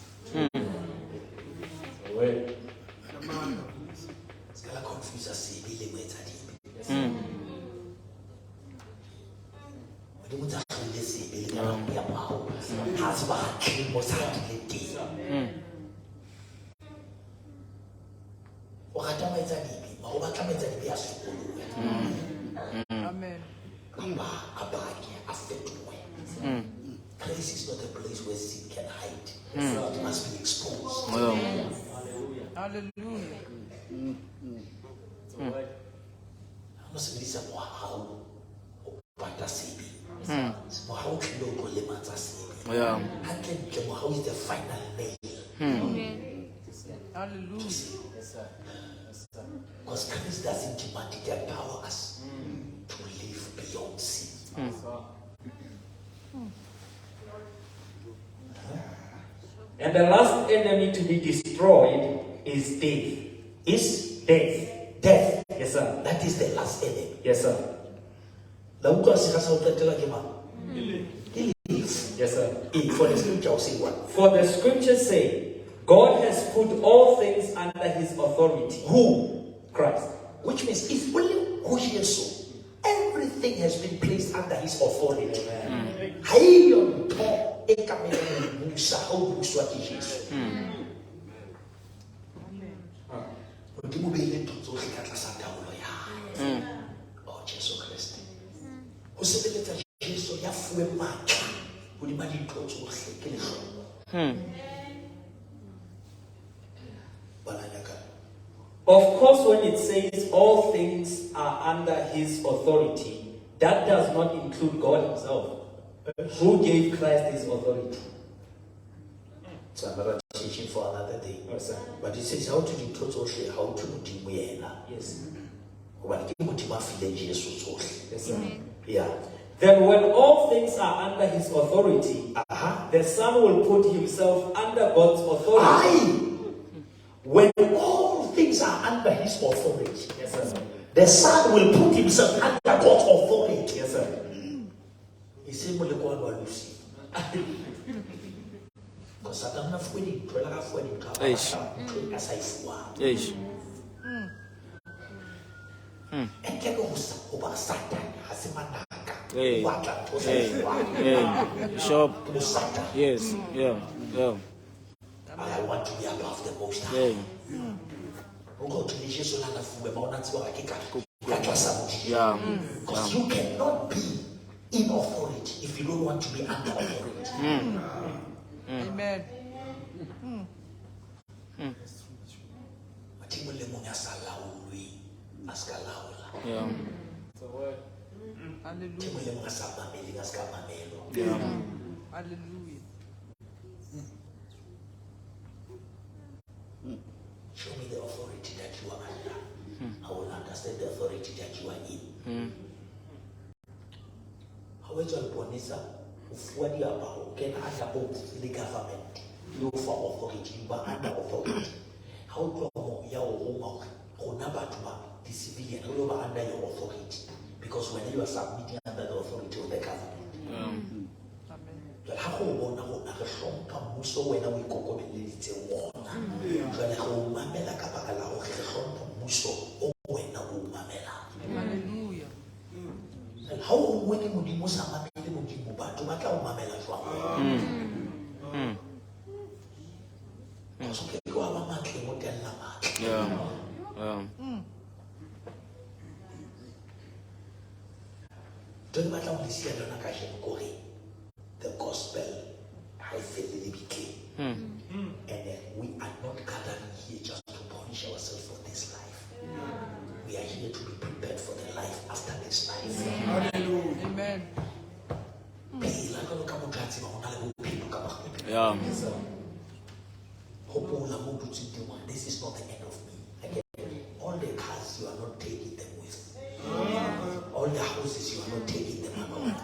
It's going to confuse us. Amen. Grace is not a place where sin can hide. It must be exposed. Hallelujah. How is the final nail? Hallelujah. Because Christ doesn't demand it, empower us to live beyond sin. And the last enemy to be destroyed is death. Is death. Death. Yes, sir. That is the last enemy. Yes, sir. Yes, sir. For the scripture say what? For the scriptures say, God has put all things under his authority. Who? Christ. Which means if only who hears so, everything has been placed under his authority. Oh, Jesus Christ. Who said that Jesus ya fue macha? Who the man to Of course, when it says all things are under his authority, that does not include God himself, who gave Christ his authority. It's another teaching for another day. Yes, sir. But it says how to do total how to do Yes. Yes, sir. Yeah. Then when all things are under his authority, the Son will put himself under God's authority. When all things are under his authority, Yes, sir. the Son will put himself under God's authority. Yes, sir. He said, Lucy. Because Satan na fueni, twela fueni, and get over Satan has a manaka. Bishop. Yes. Yeah. I want to be above the most high. Because you cannot be in authority if you don't want to be under authority. Amen. Yeah. Hallelujah. Yeah. Hallelujah. Show me the authority that you are under. I will understand the authority that you are in. How is your bonisa? What you about? Can under both the government? Look for authority. You are under authority. How come you are home or never the civilian all over under your authority? Because when you are submitting under the authority of the government. But how about now? So when we go to the war, but how mamela kapakala o khekhon muso o wena o mamela. Hallelujah. And how when you modimo sa mamela modimo batho ba tla o mamela jwang? So ke go aba matle mo tella matle. Yeah. Don't matter what you see na ka she go re. The gospel I feel really became. And we are not gathering here just to punish ourselves for this life. We are here to be prepared for the life after this life. Amen. Yeah. This is not the end of me. Again, all the cars you are not taking them with. All the houses you are not taking them alone.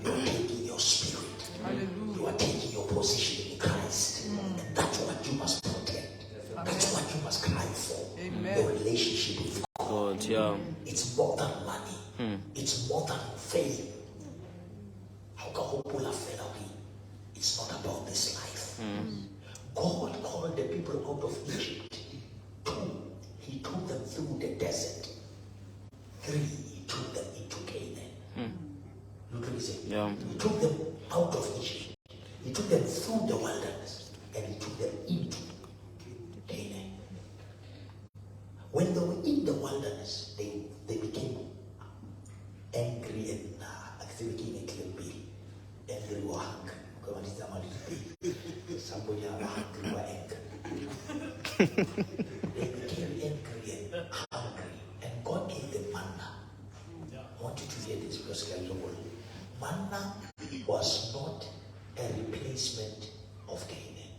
You are taking your spirit. Hallelujah. You are taking your position. Amen. the relationship with God. God, yeah. It's more than money. It's more than fame. How can people afford it? It's not about this life. God called the people out of Egypt. 2, he took them through the desert. 3, he took them into Canaan. Look what he said. Yeah. He took them out of Egypt. He took them through the wilderness. And he took them into Canaan. When they were in the wilderness, they became angry and they became a clean bill. And they were hungry. Somebody are hungry or angry. They became angry and hungry. And God gave them manna. I want you to hear this because manna was not a replacement of Canaan.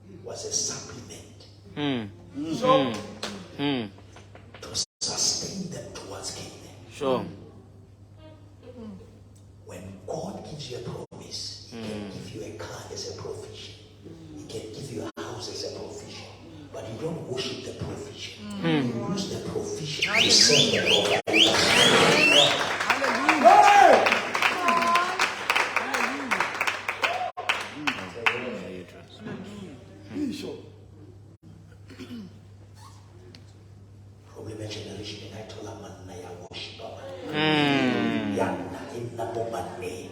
It was a supplement to sustain them towards Canaan. Sure. When God gives you a promise, He can give you a car as a provision. He can give you a house as a provision. But you don't worship the provision. You use the provision to serve the Lord. Problem a generation and I told a man I worship Yana in the Bomane.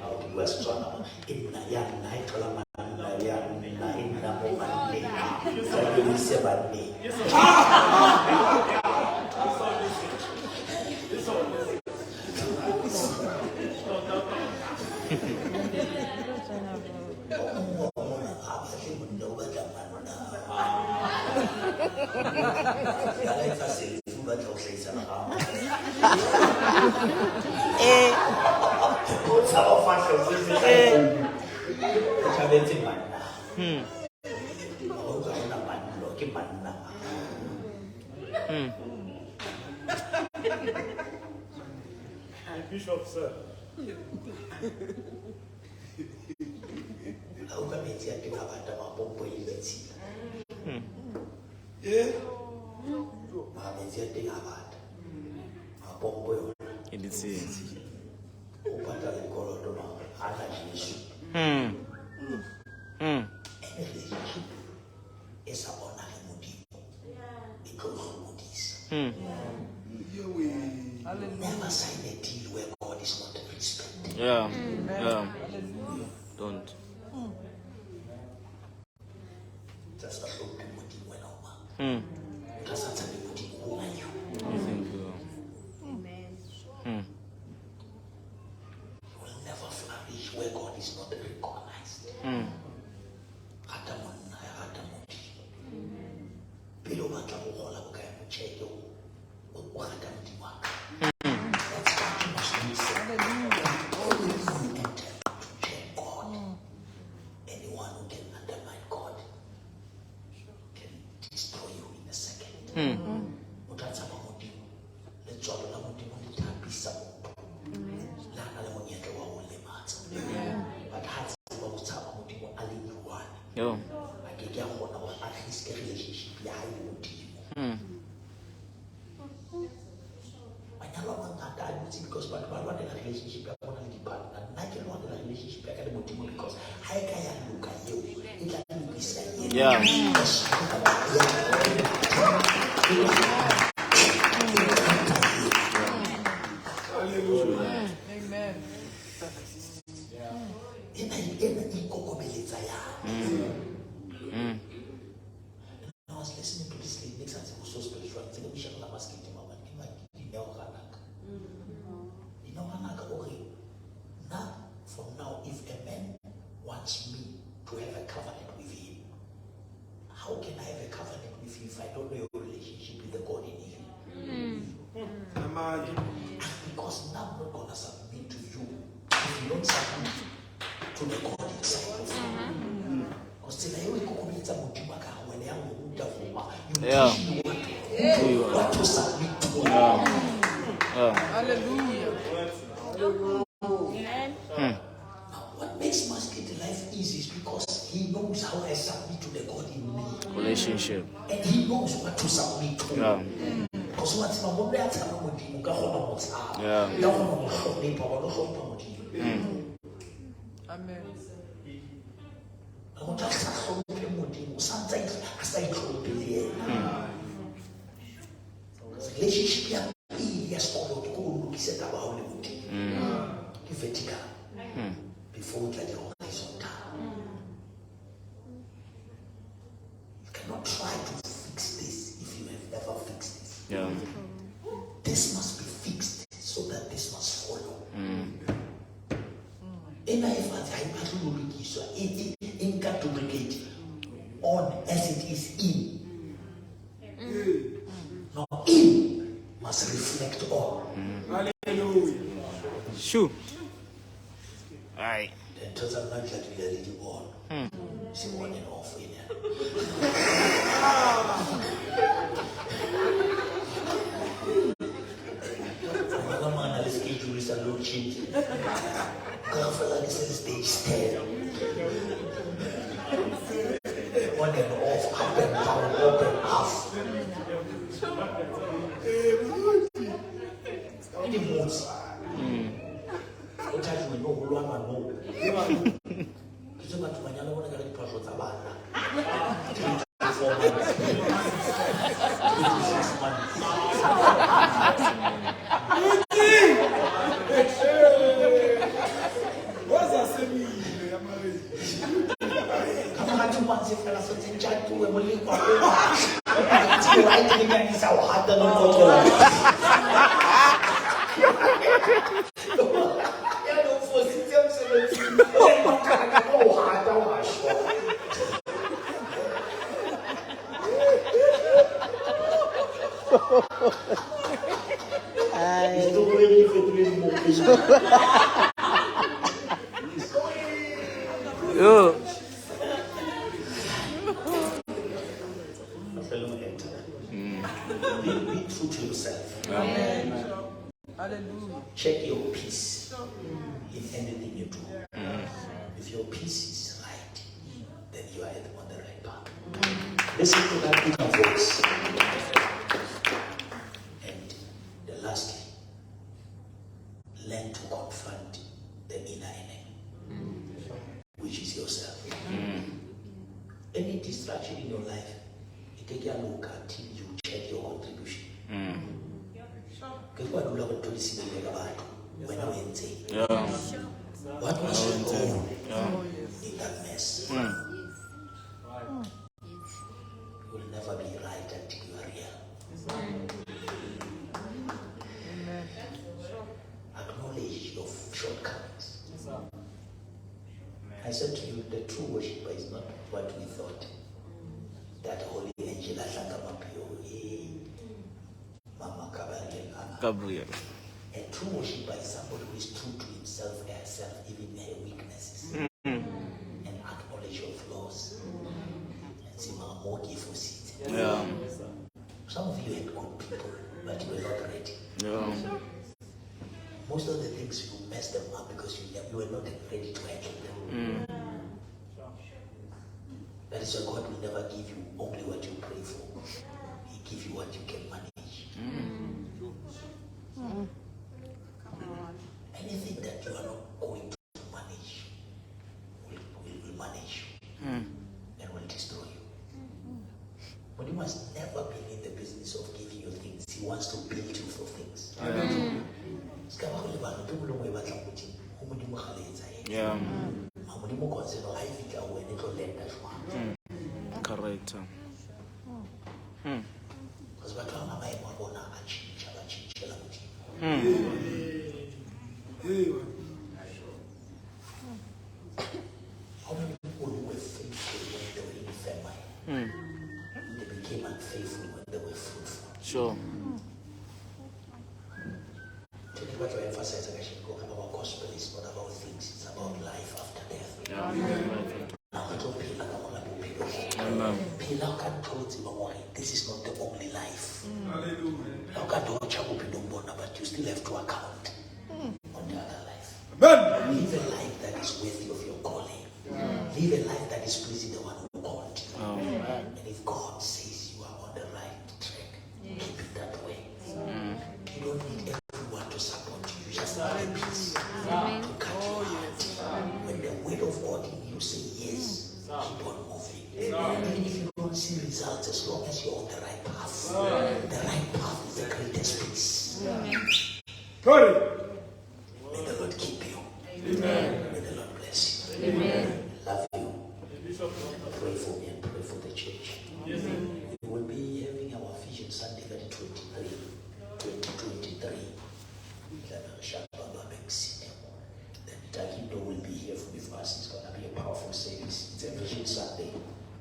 Out of West China. In the Yana, I told a man Yana in the Bomane. So you say about me. Bishop, sir. It is it. It's a never sign a deal where God is not respected. Yeah. Yeah. Don't. Just a look at what you went over. Just a look at who are you? I think you. You will never flourish where God is not recognized. Anyone who can undermine God can destroy you in a second. Yo. Because but one relationship I want to part and I can want a relationship I can because I can look at you. It can be said. Yeah. Amen. I was listening to this lady, makes sense, it was so spiritual. I think we should have asked him, now, from now, if a man wants me to have a covenant with him, how can I have a covenant with you if I don't know your relationship with the God in you? Because now I'm not going to submit to you if you don't submit to the God inside of you. Because today we go meet some when they are you what to submit to. Hallelujah. Now, what makes masculine life easy is because he knows how I submit to the God in me. Relationship. And he knows what to submit to. Yeah. Because what's my mother at home with you, Yeah. Amen. Relationship vertical before we get the horizontal. You cannot try to fix this if you have never fixed this. Yeah. This must be fixed so that this must follow. In on as it is in. Now in must reflect on. Hallelujah. Shoo. Aye. Then turns out not that we are ready on. See on and off in there. Another man at the schedule is a little change. Girlfriend is in stage 10. On and off, up and down, up and off. Any moods. Sometimes we know who one know. Because I'm going to get a person to buy. 3 to 4 months. 3 to 6 months. What's that saying? Come on, 2 months if you're such a chat to a willing to right again is our heart and be true to yourself. Amen. Hallelujah. Check your peace in anything you do. If your peace is right, then you are on the right path. Listen to that inner voice. And the lastly, learn to confront the inner enemy, which is yourself. Any distraction in your life, you take a look until you check your contribution. What was your role in that mess? You will never be right until you are real. Acknowledge your shortcomings. I said to you, the true worshiper is not what we thought. That holy angel, Mama Gabriel. A true worshiper is somebody who is true to himself, herself, even her weaknesses, and acknowledge your flaws. And say, more give for seat. Yeah. Some of you had good people, but you were not ready. Yeah. Most of the things you messed them up because you were not ready to handle them. That is why God will never give you only what you pray for. He gives you what you can manage. Anything that you are not going to manage will manage you and will destroy you. But you must never be in the business of giving you things. He wants to build you for things. Yeah. Correct. How many people who were faithful when they were in famine? They became unfaithful when they were fruitful. Sure. Tell you what I emphasize our gospel is not about things, it's about life after death. This is not the only life. But you still have to account on the other life. Live a life that is worthy of your calling. Live a life that is pleasing the one who called you. The right path is the greatest peace. Glory. May the Lord keep you. Amen. May the Lord bless you. Amen. Love you. Pray for me and pray for the church. We will be having our Vision Sunday at 2023. Then Takindo will be here with us. It's going to be a powerful service. It's a Vision Sunday.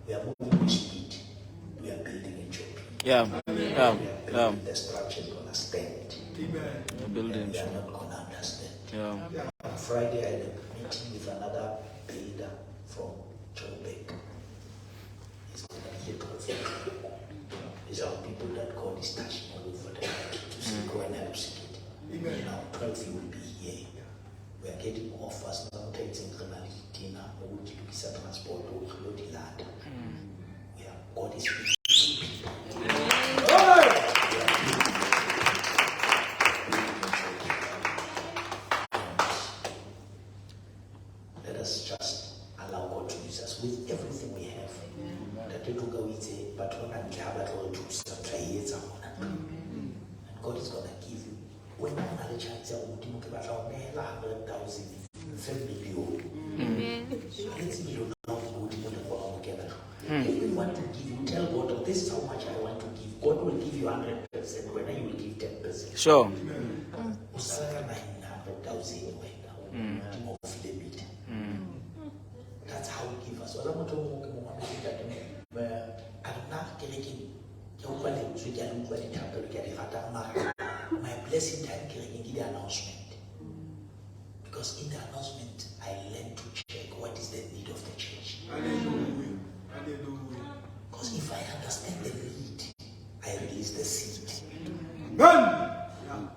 We are moving with speed. We are building a church. The structure is going to stand. Amen. Building. They are not going to understand. Yeah. On Friday, I had a meeting with another builder from Joburg. He's going to be here to These are people that God is touching all over the world to see go and help Sekete. Amen. Now, 12 will be here. We are getting offers now, taking dinner, or transport, or ladder. God is with people. Let us just allow God to use us with everything we have. That they don't go with it, but when I'm glad all to try it, and God is gonna give you. When I'm not a chance, I will do about 100,000, 7 million. Let's be you now good together. If you want to give, you tell God, oh, this is how much I want to give. God will give you 100%, when you will give 10%. Sure. 900,000 right now. Off limit. That's how we give us. So I'm not talking about where I'm not getting my blessing time getting the announcement. Because in the announcement, I learned to check what is the need of the church. Hallelujah. Hallelujah. Because if I understand the need, I release the seed. Amen.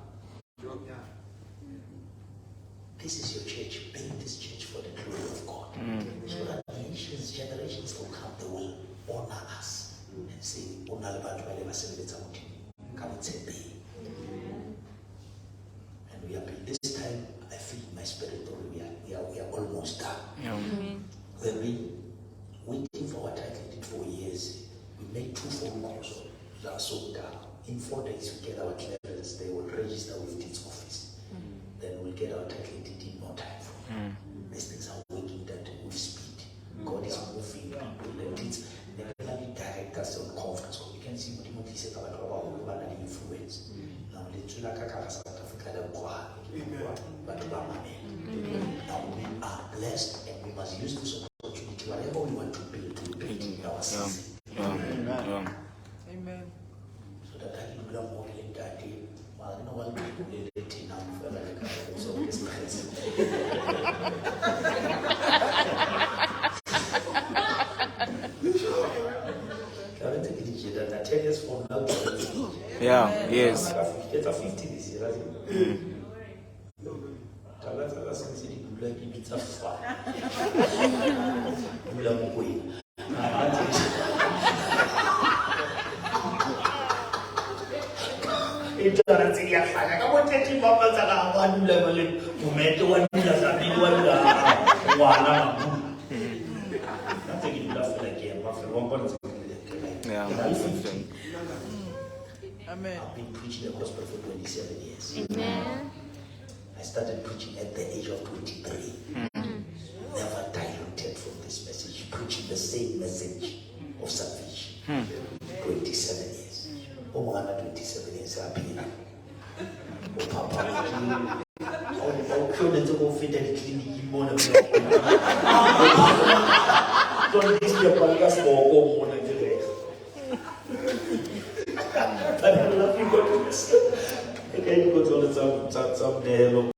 This is your church. Build this church for the glory of God. So that nations, generations will come, they will honor us and say, honor the battle, come and say, and we are built. This time, I feel my spirit, we are almost done. We've been waiting for our title deed for years. We made 2 phone calls. In 4 days, we get our clearance. They will register with its office. Then we'll get our title deed in no time. These things are working that with speed. God is moving people. The directors on conference call. You can see what he said about influence. Now, South Africa, but now we are blessed and we must use this opportunity. Whatever we want to build in our season. Amen. So that I can belong more in that day. Well, I know what we do now so this present. That 10 years from now, Yes. It's a 50 this year. It's a fire. Amen. I've been preaching the gospel for 27 years. Amen. I started preaching at the age of 23. Never diluted from this message, preaching the same message of salvation. 27 years. Oh, my 27 years, I've been. Oh, Papa, I'll kill the double fit and clean the immune. Don't these people just more than today. But I love you, God. Okay, you go to some